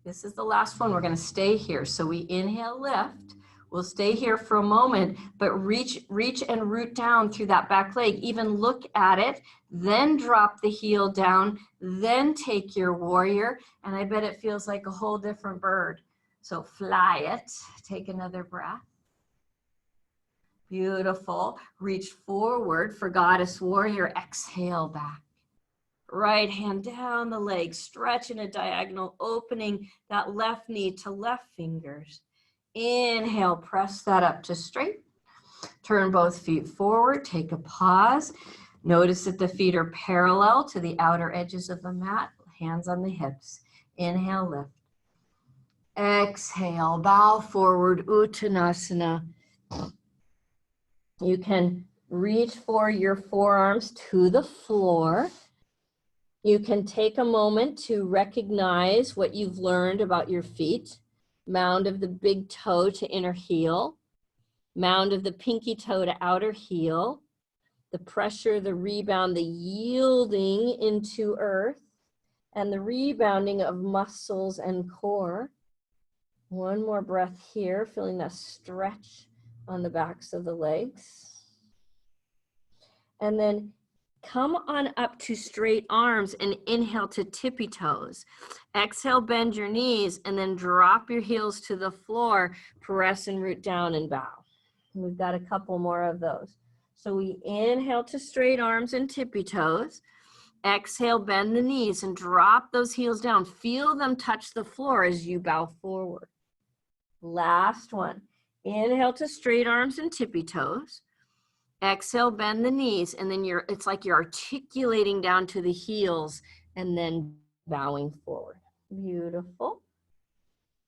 This is the last one. We're going to stay here. So we inhale, lift. We'll stay here for a moment, but reach and root down through that back leg. Even look at it, then drop the heel down, then take your warrior. And I bet it feels like a whole different bird. So fly it. Take another breath. Beautiful. Reach forward for Goddess Warrior. Exhale back. Right hand down the leg. Stretch in a diagonal, opening that left knee to left fingers. Inhale, press that up to straight. Turn both feet forward. Take a pause. Notice that the feet are parallel to the outer edges of the mat. Hands on the hips. Inhale, lift. Exhale, bow forward, Uttanasana. You can reach for your forearms to the floor. You can take a moment to recognize what you've learned about your feet. Mound of the big toe to inner heel. Mound of the pinky toe to outer heel. The pressure, the rebound, the yielding into earth, and the rebounding of muscles and core. One more breath here, feeling that stretch on the backs of the legs. And then come on up to straight arms and inhale to tippy toes. Exhale, bend your knees, and then drop your heels to the floor. Press and root down and bow. We've got a couple more of those. So we inhale to straight arms and tippy toes. Exhale, bend the knees and drop those heels down. Feel them touch the floor as you bow forward. Last one. Inhale to straight arms and tippy toes. Exhale, bend the knees, and then it's like you're articulating down to the heels and then bowing forward. Beautiful.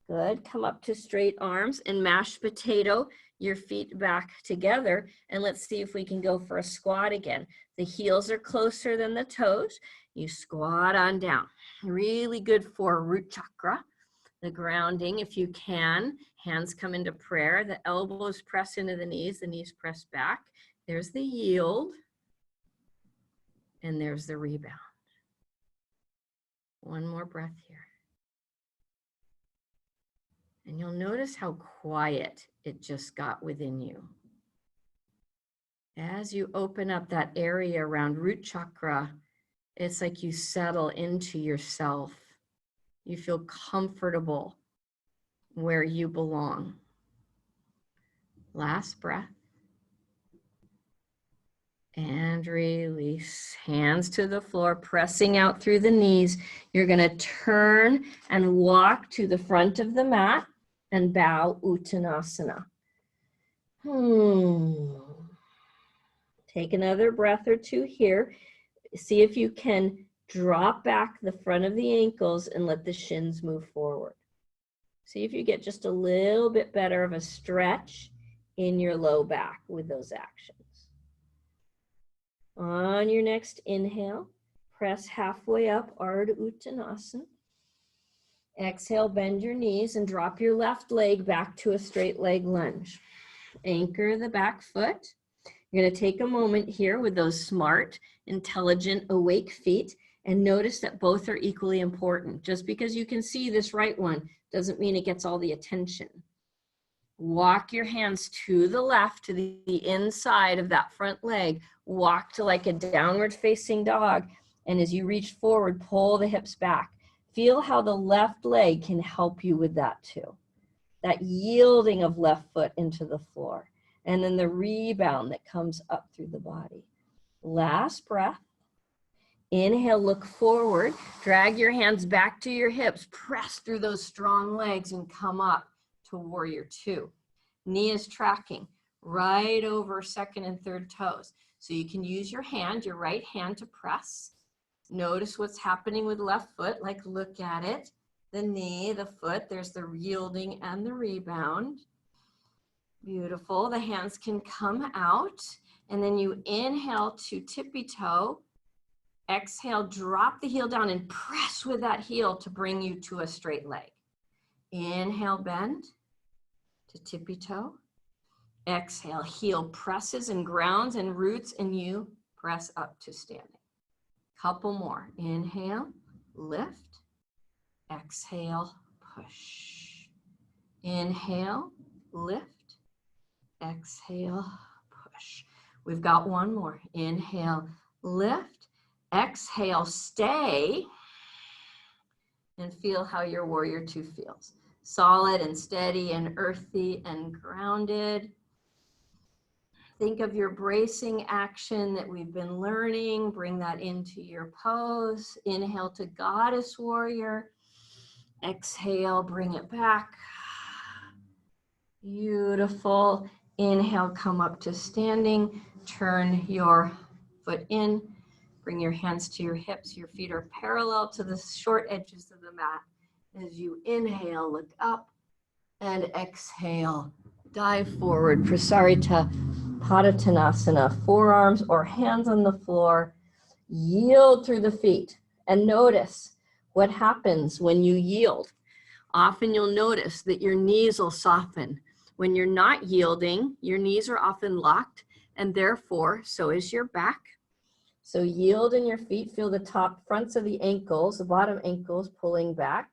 Good. Come up to straight arms and mashed potato your feet back together. And let's see if we can go for a squat again. The heels are closer than the toes. You squat on down. Really good for root chakra. the grounding if you can. Hands come into prayer. The elbows press into the knees press back. There's the yield. And there's the rebound. One more breath here. And you'll notice how quiet it just got within you. As you open up that area around root chakra, it's like you settle into yourself. You feel comfortable where you belong. Last breath. And release. Hands to the floor, pressing out through the knees. You're going to turn and walk to the front of the mat and bow Uttanasana. Take another breath or two here. See if you can drop back the front of the ankles and let the shins move forward. See if you get just a little bit better of a stretch in your low back with those actions. On your next inhale, press halfway up, Ardha Uttanasana. Exhale, bend your knees and drop your left leg back to a straight leg lunge. Anchor the back foot. You're going to take a moment here with those smart, intelligent, awake feet and notice that both are equally important. Just because you can see this right one doesn't mean it gets all the attention. Walk your hands to the left, to the inside of that front leg. Walk to like a downward facing dog. And as you reach forward, pull the hips back. Feel how the left leg can help you with that too. That yielding of left foot into the floor. And then the rebound that comes up through the body. Last breath. Inhale, look forward. Drag your hands back to your hips. Press through those strong legs and come up to warrior two. Knee is tracking right over second and third toes. So you can use your hand, your right hand to press. Notice what's happening with left foot, like look at it. The knee, the foot, there's the yielding and the rebound. Beautiful. The hands can come out. And then you inhale to tippy toe. Exhale, drop the heel down and press with that heel to bring you to a straight leg. Inhale, bend to tippy toe. Exhale, heel presses and grounds and roots, and you press up to standing. Couple more. Inhale, lift. Exhale, push. Inhale, lift. Exhale, push. We've got one more. Inhale, lift. Exhale, stay. And feel how your warrior two feels. Solid and steady and earthy and grounded. Think of your bracing action that we've been learning. Bring that into your pose. Inhale to goddess warrior. Exhale, bring it back. Beautiful. Inhale, come up to standing. Turn your foot in. Bring your hands to your hips. Your feet are parallel to the short edges of the mat. As you inhale, look up, and exhale, dive forward. Prasarita Padottanasana, forearms or hands on the floor. Yield through the feet. And notice what happens when you yield. Often you'll notice that your knees will soften. When you're not yielding, your knees are often locked, and therefore, so is your back. So yield in your feet. Feel the top fronts of the ankles, the bottom ankles pulling back.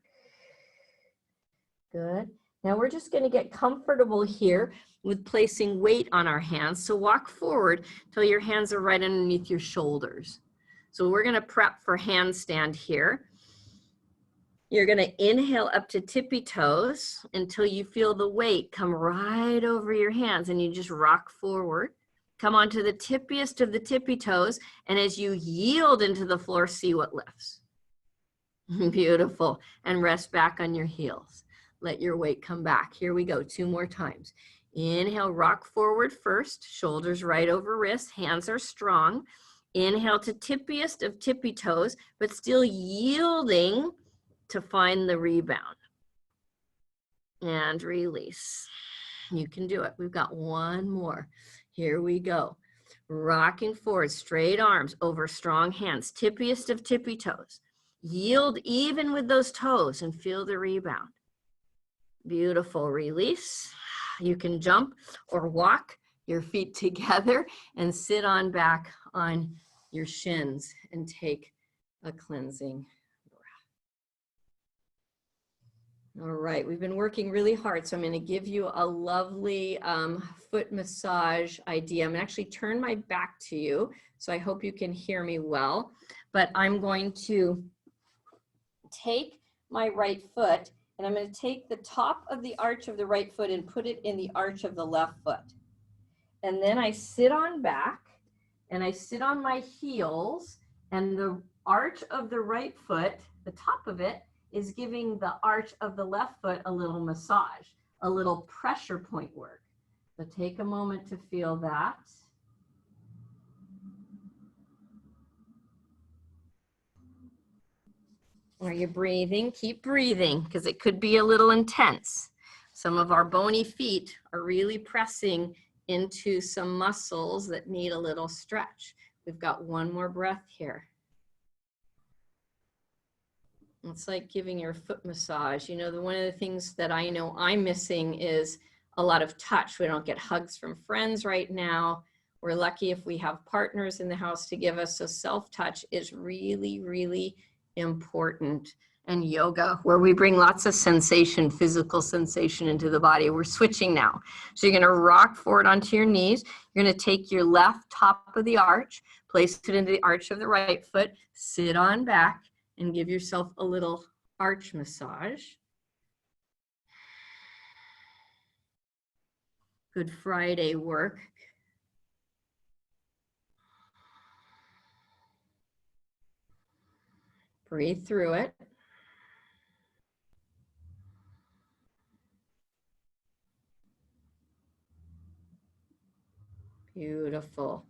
Good. Now we're just going to get comfortable here with placing weight on our hands. So walk forward till your hands are right underneath your shoulders. So we're going to prep for handstand here. You're going to inhale up to tippy toes until you feel the weight come right over your hands, and you just rock forward. Come onto the tippiest of the tippy toes, and as you yield into the floor, see what lifts. Beautiful. And rest back on your heels. Let your weight come back. Here we go. 2 more times. Inhale, rock forward first. Shoulders right over wrists. Hands are strong. Inhale to tippiest of tippy toes, but still yielding to find the rebound. And release. You can do it. We've got one more. Here we go. Rocking forward, straight arms over strong hands. Tippiest of tippy toes. Yield even with those toes and feel the rebound. Beautiful. Release. You can jump or walk your feet together and sit on back on your shins and take a cleansing breath. All right, we've been working really hard, so I'm going to give you a lovely foot massage idea. I'm going to actually turn my back to you, so I hope you can hear me well. But I'm going to take my right foot, and I'm going to take the top of the arch of the right foot and put it in the arch of the left foot. And then I sit on back, and I sit on my heels, and the arch of the right foot, the top of it, is giving the arch of the left foot a little massage, a little pressure point work. So take a moment to feel that. Are you breathing? Keep breathing, because it could be a little intense. Some of our bony feet are really pressing into some muscles that need a little stretch. We've got one more breath here. It's like giving your foot massage. You know, one of the things that I know I'm missing is a lot of touch. We don't get hugs from friends right now. We're lucky if we have partners in the house to give us. So self-touch is really, really important. And yoga, where we bring lots of sensation, physical sensation into the body. We're switching now. So you're going to rock forward onto your knees. You're going to take your left top of the arch, place it into the arch of the right foot, sit on back, and give yourself a little arch massage. Good Friday work. Breathe through it. Beautiful.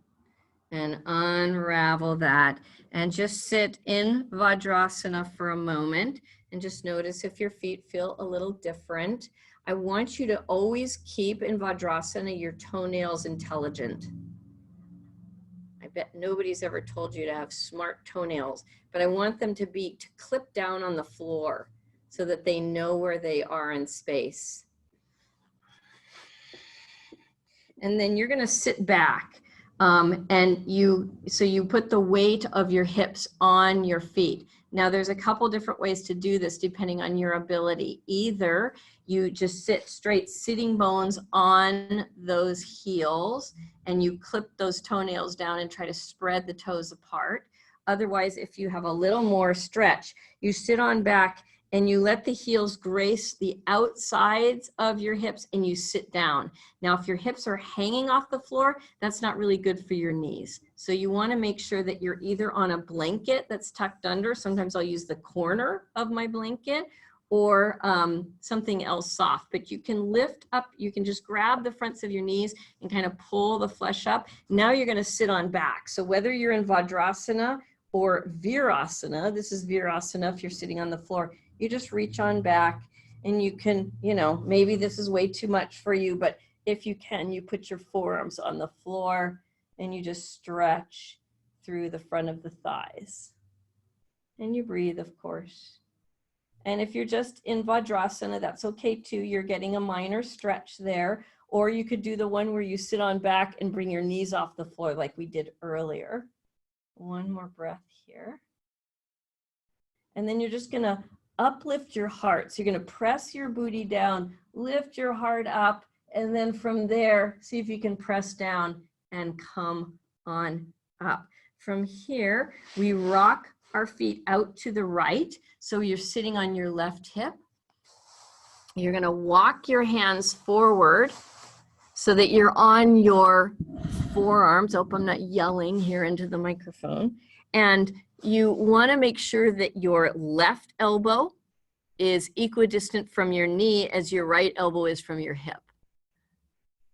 And unravel that. And just sit in Vajrasana for a moment and just notice if your feet feel a little different. I want you to always keep in Vajrasana your toenails intelligent. I bet nobody's ever told you to have smart toenails, but I want them to clip down on the floor so that they know where they are in space. And then you're going to sit back. So you put the weight of your hips on your feet. Now there's a couple different ways to do this depending on your ability. Either you just sit straight, sitting bones on those heels, and you clip those toenails down and try to spread the toes apart. Otherwise, if you have a little more stretch, you sit on back and you let the heels grace the outsides of your hips and you sit down. Now, if your hips are hanging off the floor, that's not really good for your knees. So you wanna make sure that you're either on a blanket that's tucked under. Sometimes I'll use the corner of my blanket, or something else soft. But you can lift up, you can just grab the fronts of your knees and kind of pull the flesh up. Now you're gonna sit on back. So whether you're in Vajrasana or Virasana, this is Virasana if you're sitting on the floor, you just reach on back, and you can, maybe this is way too much for you, but if you can, you put your forearms on the floor and you just stretch through the front of the thighs. And you breathe, of course. And if you're just in Vajrasana, that's okay too. You're getting a minor stretch there. Or you could do the one where you sit on back and bring your knees off the floor like we did earlier. One more breath here. And then you're just gonna uplift your heart. So you're gonna press your booty down, lift your heart up, and then from there, see if you can press down and come on up. From here, we rock our feet out to the right. So you're sitting on your left hip. You're gonna walk your hands forward so that you're on your forearms. Hope I'm not yelling here into the microphone. And you wanna make sure that your left elbow is equidistant from your knee as your right elbow is from your hip.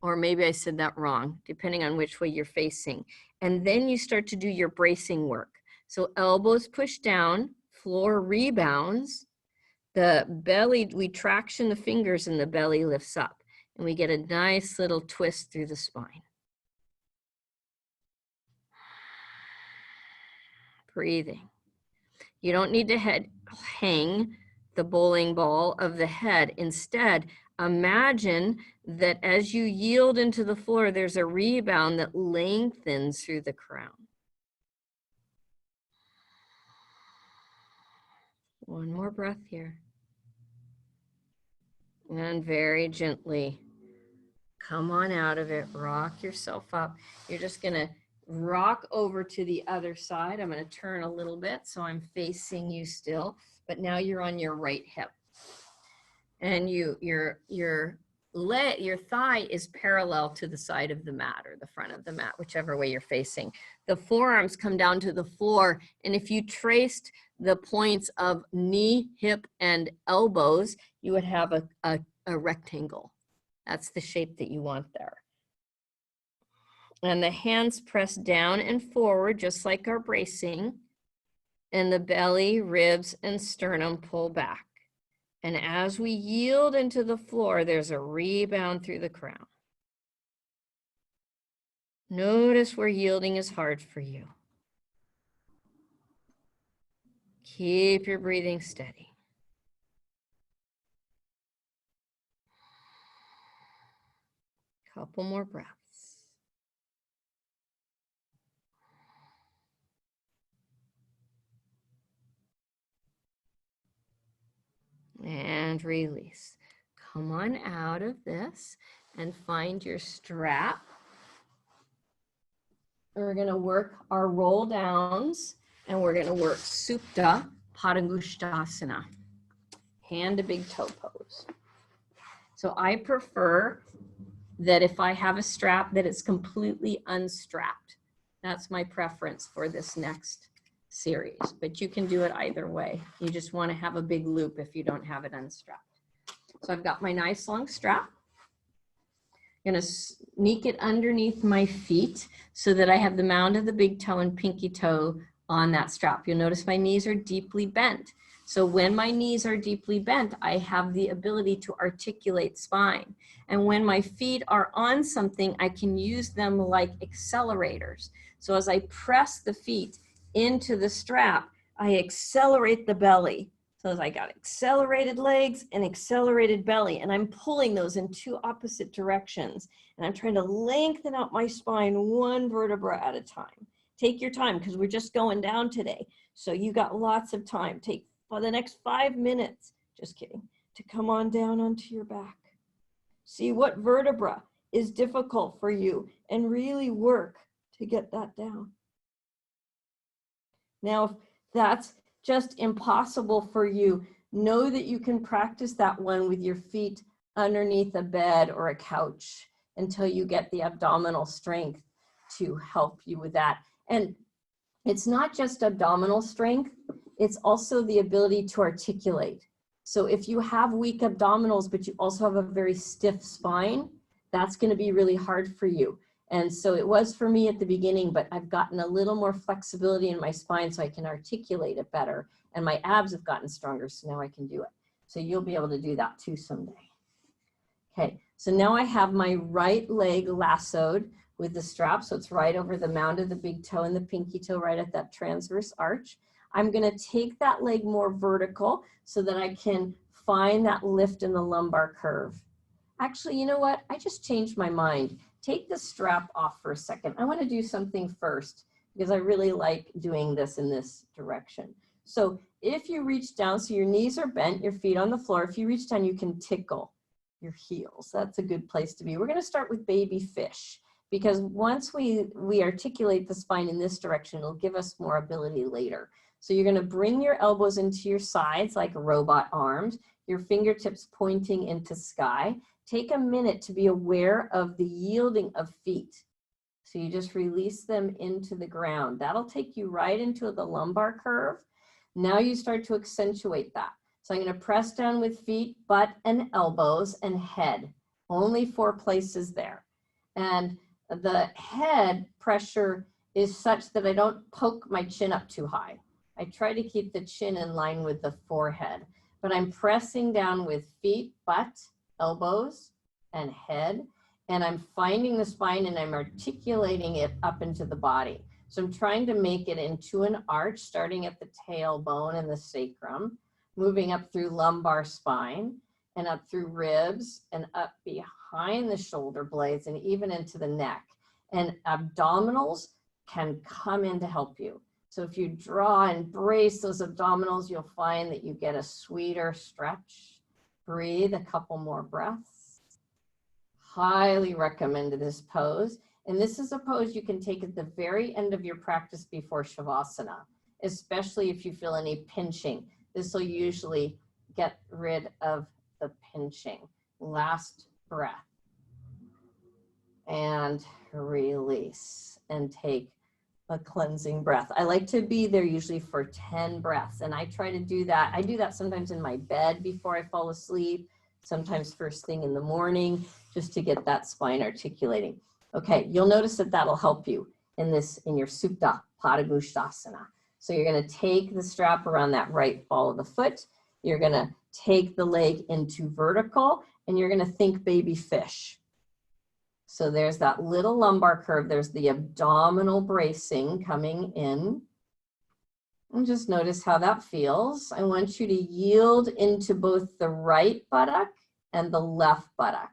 Or maybe I said that wrong, depending on which way you're facing. And then you start to do your bracing work. So elbows push down, floor rebounds, the belly, we traction the fingers and the belly lifts up. And we get a nice little twist through the spine. Breathing. You don't need to hang the bowling ball of the head. Instead, imagine that as you yield into the floor, there's a rebound that lengthens through the crown. One more breath here. And very gently come on out of it. Rock yourself up. You're just going to rock over to the other side. I'm going to turn a little bit so I'm facing you still, but now you're on your right hip. And your thigh is parallel to the side of the mat or the front of the mat, whichever way you're facing. The forearms come down to the floor, and if you traced the points of knee, hip, and elbows, you would have a rectangle. That's the shape that you want there. And the hands press down and forward, just like our bracing, and the belly, ribs, and sternum pull back. And as we yield into the floor, there's a rebound through the crown. Notice where yielding is hard for you. Keep your breathing steady. Couple more breaths. And release. Come on out of this and find your strap. We're going to work our roll downs, and we're going to work Supta Padangusthasana, hand to big toe pose. So I prefer that if I have a strap, that it's completely unstrapped. That's my preference for this next series, but you can do it either way. You just want to have a big loop if you don't have it unstrapped. So I've got my nice long strap. I'm going to sneak it underneath my feet so that I have the mound of the big toe and pinky toe on that strap. You'll notice my knees are deeply bent. So when my knees are deeply bent, I have the ability to articulate spine. And when my feet are on something, I can use them like accelerators. So as I press the feet into the strap, I accelerate the belly. So as I got accelerated legs and accelerated belly, and I'm pulling those in two opposite directions. And I'm trying to lengthen out my spine one vertebra at a time. Take your time because we're just going down today. So you got lots of time. Take for the next 5 minutes, just kidding, to come on down onto your back. See what vertebra is difficult for you and really work to get that down. Now, if that's just impossible for you, know that you can practice that one with your feet underneath a bed or a couch until you get the abdominal strength to help you with that. And it's not just abdominal strength, it's also the ability to articulate. So if you have weak abdominals, but you also have a very stiff spine, that's going to be really hard for you. And so it was for me at the beginning, but I've gotten a little more flexibility in my spine so I can articulate it better. And my abs have gotten stronger, so now I can do it. So you'll be able to do that too someday. Okay, so now I have my right leg lassoed with the strap. So it's right over the mound of the big toe and the pinky toe, right at that transverse arch. I'm going to take that leg more vertical so that I can find that lift in the lumbar curve. Actually, you know what? I just changed my mind. Take the strap off for a second. I want to do something first because I really like doing this in this direction. So if you reach down, so your knees are bent, your feet on the floor, if you reach down, you can tickle your heels. That's a good place to be. We're going to start with baby fish because once we articulate the spine in this direction, it'll give us more ability later. So you're going to bring your elbows into your sides like robot arms, your fingertips pointing into sky. Take a minute to be aware of the yielding of feet. So you just release them into the ground. That'll take you right into the lumbar curve. Now you start to accentuate that. So I'm going to press down with feet, butt, and elbows, and head. Only 4 places there. And the head pressure is such that I don't poke my chin up too high. I try to keep the chin in line with the forehead. But I'm pressing down with feet, butt, elbows, and head. And I'm finding the spine and I'm articulating it up into the body. So I'm trying to make it into an arch, starting at the tailbone and the sacrum. moving up through lumbar spine and up through ribs and up behind the shoulder blades and even into the neck. And abdominals can come in to help you. So if you draw and brace those abdominals, you'll find that you get a sweeter stretch. Breathe a couple more breaths. Highly recommend this pose. And this is a pose you can take at the very end of your practice before Shavasana, especially if you feel any pinching. This will usually get rid of the pinching. Last breath. And release and take a cleansing breath. I like to be there usually for 10 breaths, and I try to do that. I do that sometimes in my bed before I fall asleep, sometimes first thing in the morning, just to get that spine articulating. Okay, you'll notice that that'll help you in your Supta Padangusthasana. So you're going to take the strap around that right ball of the foot. You're going to take the leg into vertical, and you're going to think baby fish. So there's that little lumbar curve. There's the abdominal bracing coming in. And just notice how that feels. I want you to yield into both the right buttock and the left buttock.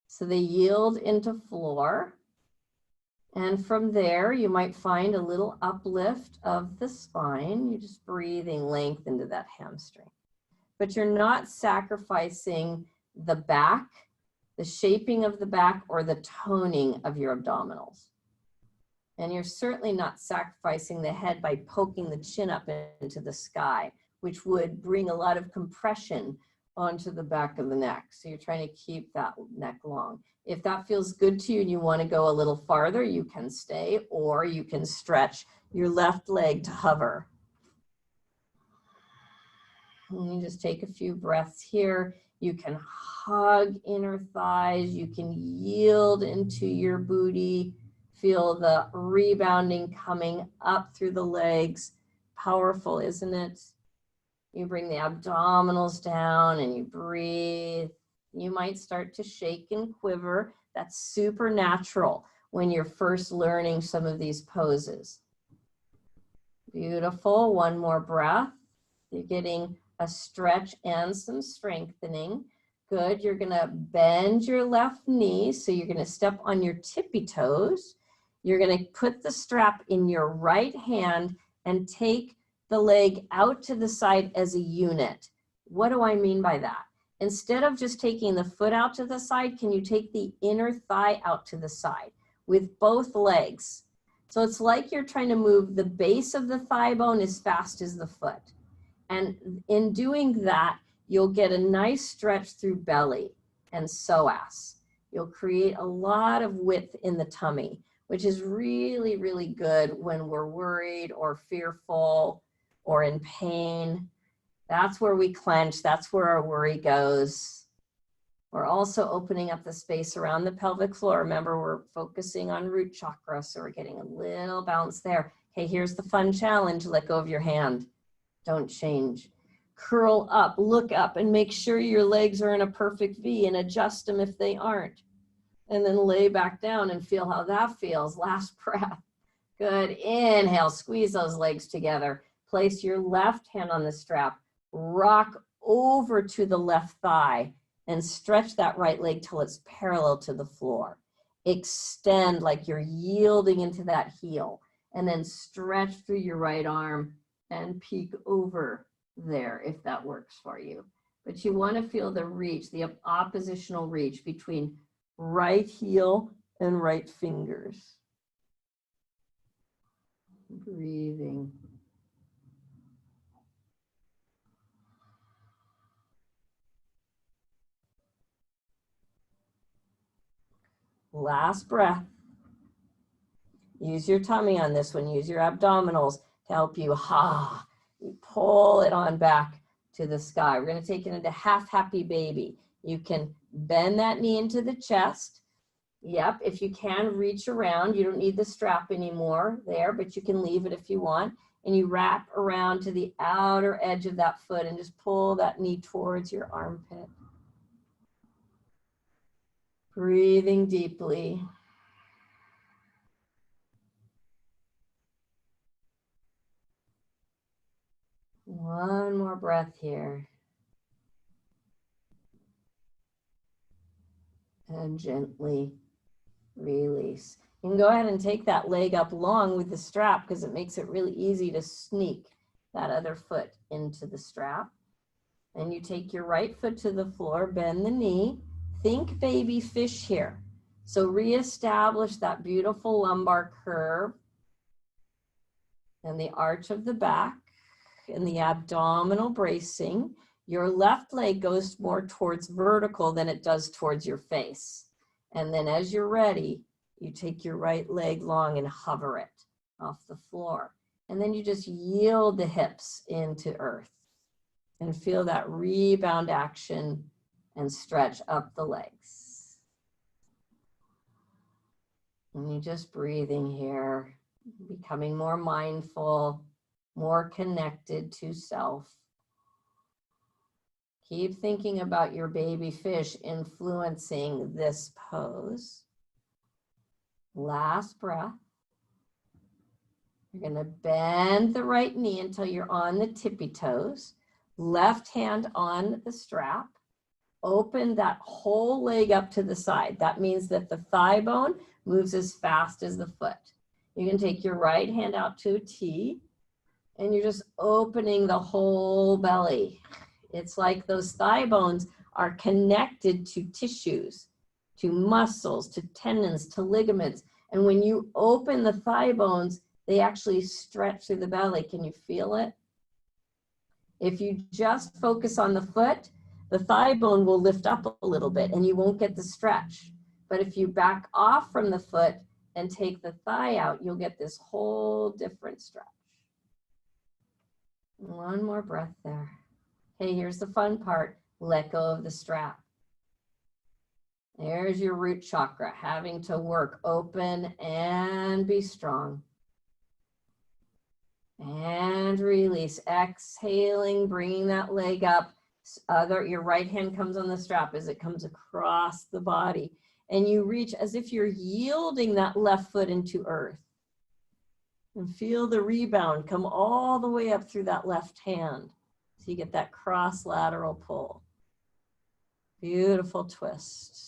So they yield into floor. And from there, you might find a little uplift of the spine. You're just breathing length into that hamstring. But you're not sacrificing the back, the shaping of the back, or the toning of your abdominals. And you're certainly not sacrificing the head by poking the chin up into the sky, which would bring a lot of compression onto the back of the neck. So you're trying to keep that neck long. If that feels good to you and you want to go a little farther, you can stay, or you can stretch your left leg to hover. And you just take a few breaths here. You can hug inner thighs. You can yield into your booty. Feel the rebounding coming up through the legs. Powerful, isn't it? You bring the abdominals down and you breathe. You might start to shake and quiver. That's super natural when you're first learning some of these poses. Beautiful. One more breath. You're getting a stretch and some strengthening. Good. You're going to bend your left knee. So you're going to step on your tippy toes. You're going to put the strap in your right hand and take the leg out to the side as a unit. What do I mean by that? Instead of just taking the foot out to the side, can you take the inner thigh out to the side with both legs? So it's like you're trying to move the base of the thigh bone as fast as the foot. And in doing that, you'll get a nice stretch through belly and psoas. You'll create a lot of width in the tummy, which is really, really good when we're worried or fearful or in pain. That's where we clench. That's where our worry goes. We're also opening up the space around the pelvic floor. Remember, we're focusing on root chakra, so we're getting a little bounce there. Okay, here's the fun challenge. Let go of your hand. Don't change. Curl up, look up, and make sure your legs are in a perfect V and adjust them if they aren't. And then lay back down and feel how that feels. Last breath. Good. Inhale, squeeze those legs together. Place your left hand on the strap. Rock over to the left thigh and stretch that right leg till it's parallel to the floor. Extend like you're yielding into that heel, and then stretch through your right arm and peek over there if that works for you. But you want to feel the reach, the oppositional reach between right heel and right fingers. Breathing. Last breath. Use your tummy on this one. Use your abdominals to help you. You pull it on back to the sky. We're going to take it into half happy baby. You can bend that knee into the chest. Yep, if you can, reach around. You don't need the strap anymore there, but you can leave it if you want. And you wrap around to the outer edge of that foot and just pull that knee towards your armpit. Breathing deeply. One more breath here. And gently release. You can go ahead and take that leg up long with the strap because it makes it really easy to sneak that other foot into the strap. And you take your right foot to the floor, bend the knee. Think baby fish here. So reestablish that beautiful lumbar curve and the arch of the back and the abdominal bracing. Your left leg goes more towards vertical than it does towards your face. And then as you're ready, you take your right leg long and hover it off the floor. And then you just yield the hips into earth and feel that rebound action and stretch up the legs. And you're just breathing here, becoming more mindful, more connected to self. Keep thinking about your baby fish influencing this pose. Last breath. You're going to bend the right knee until you're on the tippy toes. Left hand on the strap. Open that whole leg up to the side. That means that the thigh bone moves as fast as the foot. You can take your right hand out to a T, and you're just opening the whole belly. It's like those thigh bones are connected to tissues, to muscles, to tendons, to ligaments. And when you open the thigh bones, they actually stretch through the belly. Can you feel it? If you just focus on the foot, the thigh bone will lift up a little bit and you won't get the stretch. But if you back off from the foot and take the thigh out, you'll get this whole different stretch. One more breath there. Okay, here's the fun part. Let go of the strap. There's your root chakra, having to work open and be strong. And release, exhaling, bringing that leg up. Your right hand comes on the strap as it comes across the body. And you reach as if you're yielding that left foot into earth. And feel the rebound come all the way up through that left hand. So you get that cross lateral pull. Beautiful twist.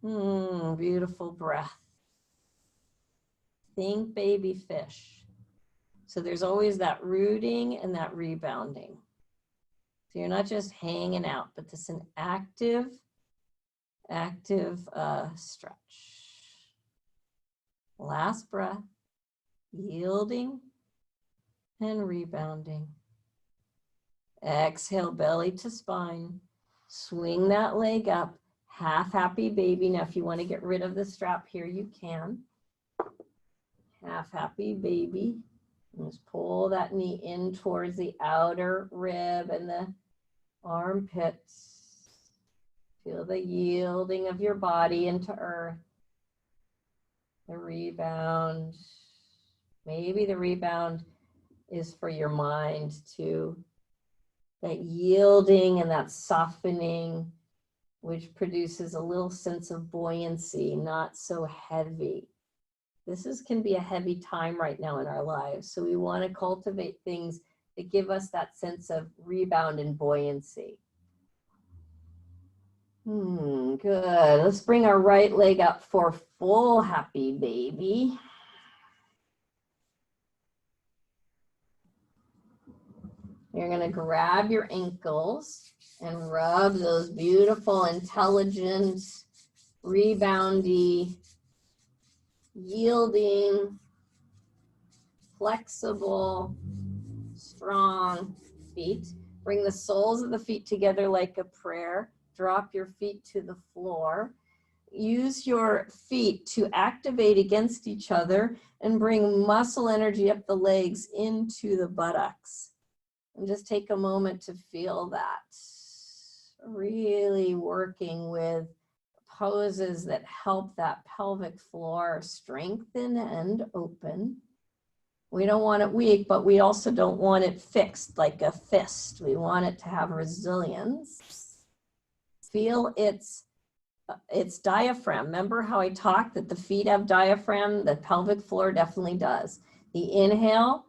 Beautiful breath. Think baby fish. So there's always that rooting and that rebounding. So you're not just hanging out, but this is an active stretch. Last breath, yielding and rebounding. Exhale, belly to spine. Swing that leg up. Half happy baby. Now, if you want to get rid of the strap here, you can. Half happy baby. And just pull that knee in towards the outer rib and the armpits. Feel the yielding of your body into earth. The rebound. Maybe the rebound is for your mind too. That yielding and that softening, which produces a little sense of buoyancy, not so heavy. This can be a heavy time right now in our lives. So we want to cultivate things that give us that sense of rebound and buoyancy. Good. Let's bring our right leg up for full happy baby. You're going to grab your ankles and rub those beautiful, intelligent, reboundy, yielding, flexible, strong feet. Bring the soles of the feet together like a prayer. Drop your feet to the floor. Use your feet to activate against each other and bring muscle energy up the legs into the buttocks. And just take a moment to feel that. Really working with poses that help that pelvic floor strengthen and open. We don't want it weak, but we also don't want it fixed like a fist. We want it to have resilience. Feel its diaphragm. Remember how I talked that the feet have diaphragm? The pelvic floor definitely does. The inhale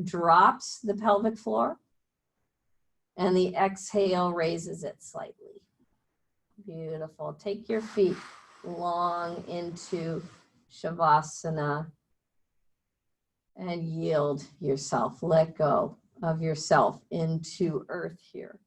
drops the pelvic floor, and the exhale raises it slightly. Beautiful. Take your feet long into Shavasana and yield yourself. Let go of yourself into earth here.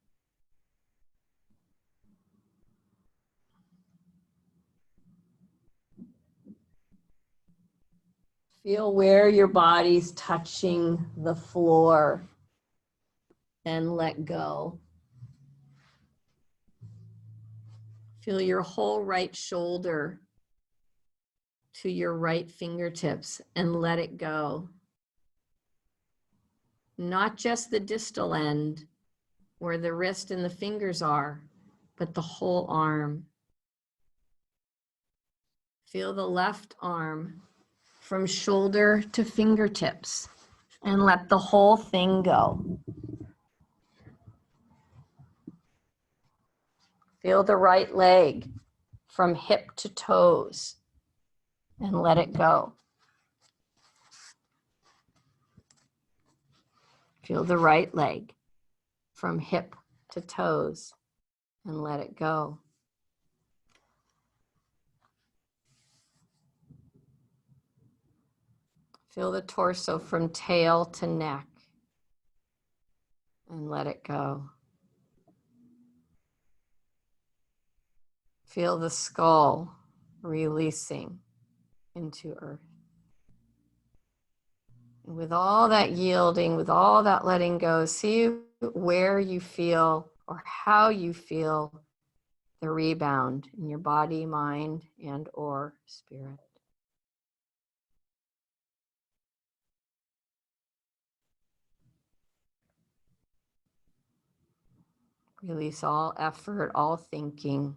Feel where your body's touching the floor and let go. Feel your whole right shoulder to your right fingertips and let it go. Not just the distal end where the wrist and the fingers are, but the whole arm. Feel the left arm from shoulder to fingertips and let the whole thing go. Feel the right leg from hip to toes and let it go. Feel the right leg from hip to toes and let it go. Feel the torso from tail to neck and let it go. Feel the skull releasing into earth. And with all that yielding, with all that letting go, see where you feel or how you feel the rebound in your body, mind, and or spirit. Release all effort, all thinking.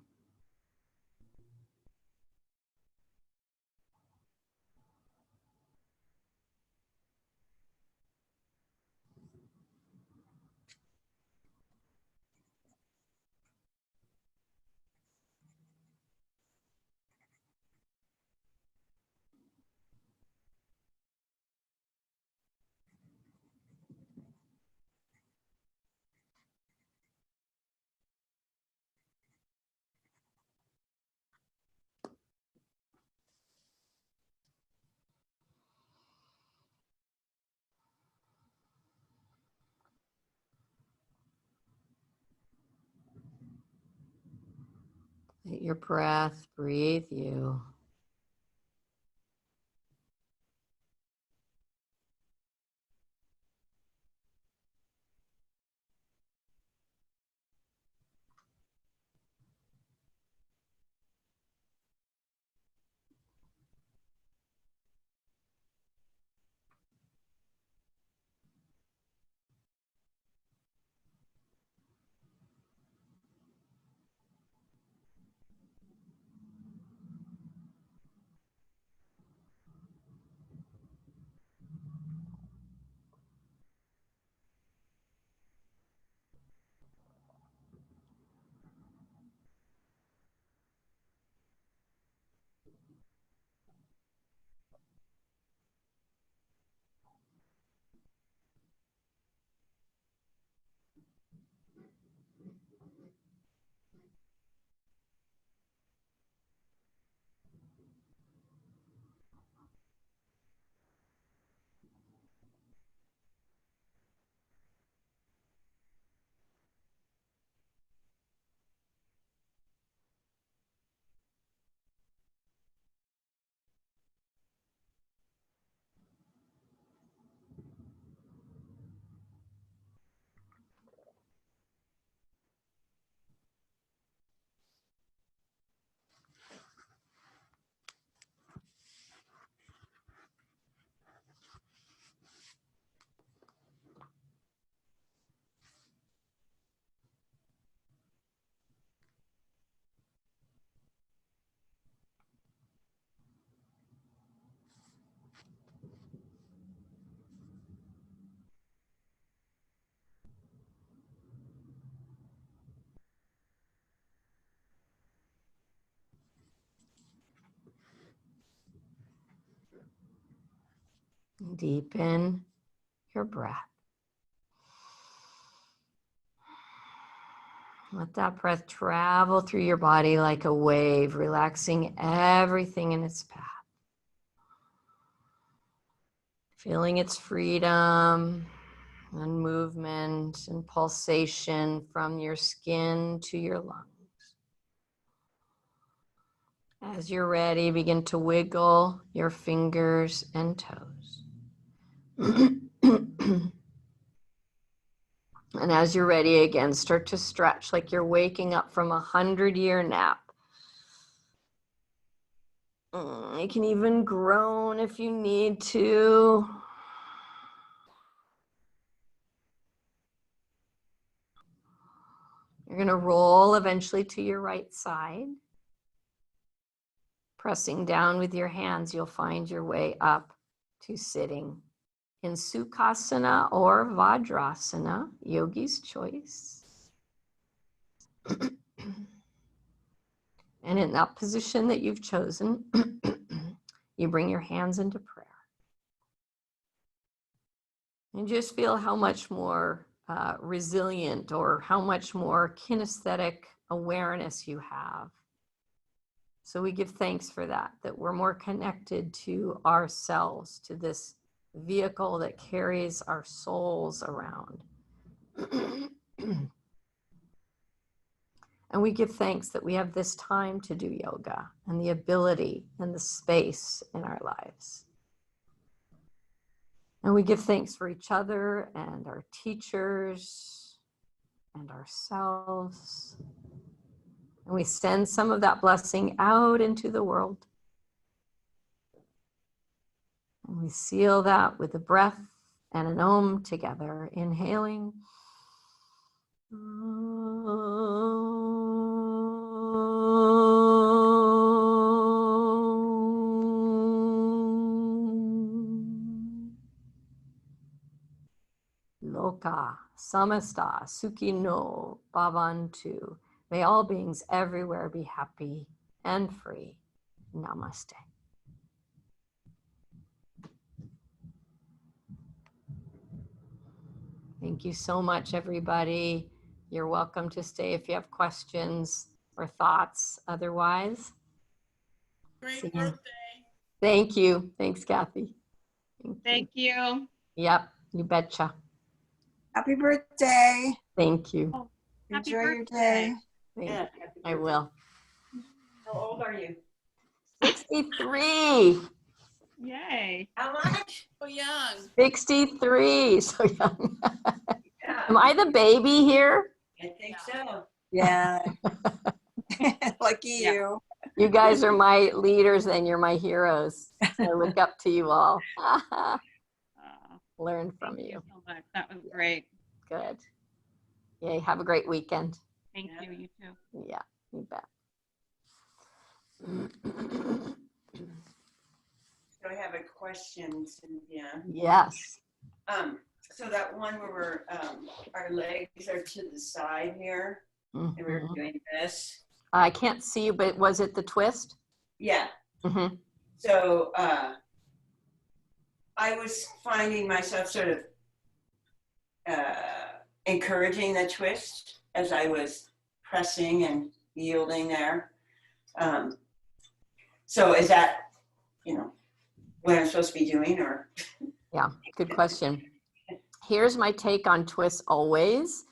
Let your breath breathe you. Deepen your breath. Let that breath travel through your body like a wave, relaxing everything in its path. Feeling its freedom and movement and pulsation from your skin to your lungs. As you're ready, begin to wiggle your fingers and toes. And as you're ready again, start to stretch like you're waking up from a 100-year nap. You can even groan if you need to. You're going to roll eventually to your right side. Pressing down with your hands, you'll find your way up to sitting in Sukhasana or Vajrasana, yogi's choice. And in that position that you've chosen, you bring your hands into prayer. And just feel how much more resilient or how much more kinesthetic awareness you have. So we give thanks for that we're more connected to ourselves, to this vehicle that carries our souls around. And we give thanks that we have this time to do yoga and the ability and the space in our lives. And we give thanks for each other and our teachers and ourselves. And we send some of that blessing out into the world. And we seal that with a breath and an om together, inhaling. Loka, samasta, sukhino, bhavantu. May all beings everywhere be happy and free. Namaste. Thank you so much, everybody. You're welcome to stay if you have questions or thoughts. Otherwise, Great birthday. Thank you. Thanks, Kathy. Thank you. Yep, you betcha. Happy birthday. Thank you. Oh, happy Enjoy your birthday. day. Thank you. I will. How old are you? 63. Yay. How much? So young. 63. So young. Yeah, Am I the baby here? I think so. Yeah. Lucky Yeah. you. You guys are my leaders and you're my heroes. So I look up to you all. Learn from Thank you. so much. That was great. Good. Yay. Have a great weekend. Thank you. You too. Yeah, you bet. So I have a question, Cynthia. Yes. So that one where we're, our legs are to the side here, and we're Mhm. doing this. I can't see you, but was it the twist? Yeah. Mm-hmm. So I was finding myself sort of encouraging the twist as I was pressing and yielding there. So is that, what I'm supposed to be doing, or? Yeah, good question. Here's my take on twists always,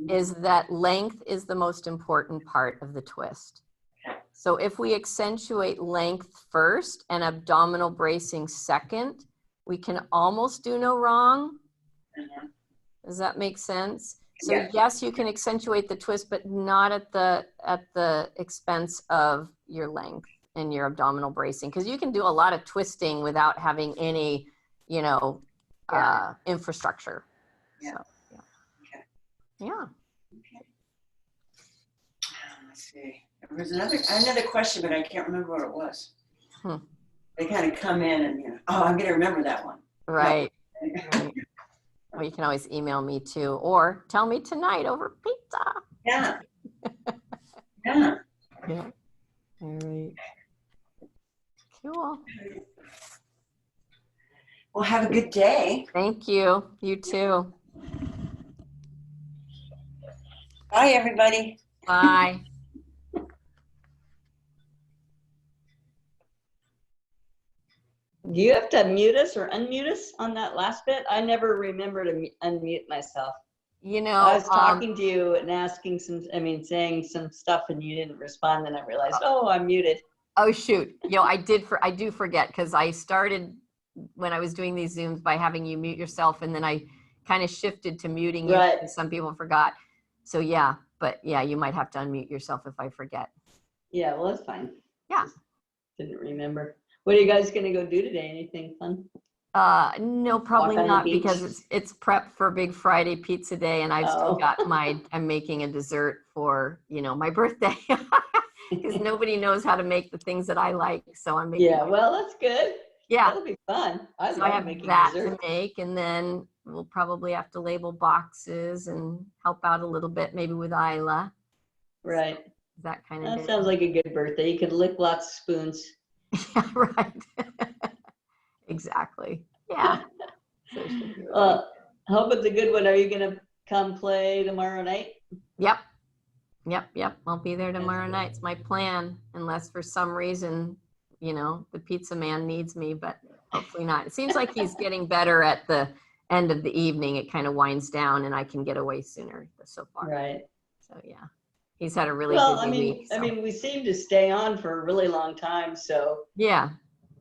is that length is the most important part of the twist. So if we accentuate length first and abdominal bracing second, we can almost do no wrong. Does that make sense? So Yeah. yes, you can accentuate the twist, but not at the expense of your length and your abdominal bracing, because you can do a lot of twisting without having any, infrastructure. Yeah. So, yeah. Okay. Yeah. Okay. Let's see. There was another question, but I can't remember what it was. They kind of come in and, I'm going to remember that one. Right. Right. Well, you can always email me too, or tell me tonight over pizza. Yeah. Yeah. Yeah. All right. Cool. Well, Well, have a good day. Thank you. You too. Bye, everybody. Bye. Do you have to mute us or unmute us on that last bit? I never remember to unmute myself. You know, I was talking to you and asking saying some stuff and you didn't respond. Then I realized, oh, I'm muted. oh shoot. I do forget because I started when I was doing these Zooms by having you mute yourself, and then I kind of shifted to muting you. Right. Because some people forgot. So yeah, but yeah, you might have to unmute yourself if I forget. Yeah, well, that's fine. Yeah. Just didn't remember. What are you guys going to go do today? Anything fun? No, probably Walk on the not beach? because it's prep for Big Friday Pizza Day, and I've still Oh. got I'm making a dessert for, my birthday because nobody knows how to make the things that I like. So I'm making. Yeah, well, that's good. Yeah. That'll be fun. I So I love have making that dessert. to make, and then we'll probably have to label boxes and help out a little bit, maybe with Isla. Right. That kind of That day. sounds like a good birthday. You could lick lots of spoons. Yeah, right. Exactly. Yeah. So it should be okay. Well, hope it's a good one. Are you going to come play tomorrow night? Yep. I'll be there tomorrow night. It's my plan, unless for some reason, the pizza man needs me, but hopefully not. It seems like he's getting better at the end of the evening. It kind of winds down and I can get away sooner so far. Right. So yeah, he's had a really Well, busy week. So. we seem to stay on for a really long time. So, yeah.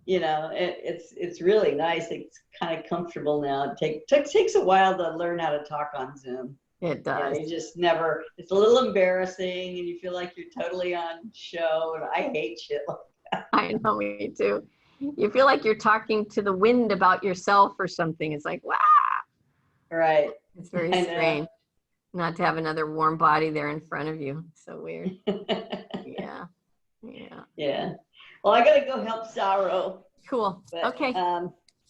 It's really nice. It's kind of comfortable now. It takes a while to learn how to talk on Zoom. It does. You just never, it's a little embarrassing and you feel like you're totally on show, and I hate shit like that. I know, me too. You feel like you're talking to the wind about yourself or something. It's like, wow. Right. It's very strange not to have another warm body there in front of you. So weird. Yeah. Well, I gotta go help Sauro. Cool. But, okay.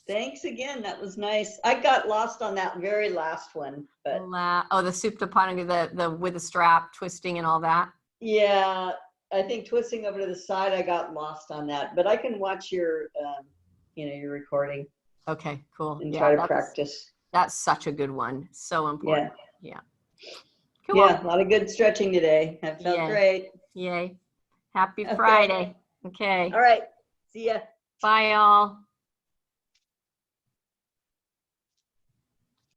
Thanks again. That was nice. I got lost on that very last one, but the Supta Panga, the with the strap twisting and all that. yeah, I think twisting over to the side, I got lost on that. But I can watch your, your recording. Okay, cool. And try to practice. That's such a good one. So important. Yeah. Cool. Yeah, a lot of good stretching today. I felt great. Yay. Happy Friday. Okay. All right. See ya. Bye, all.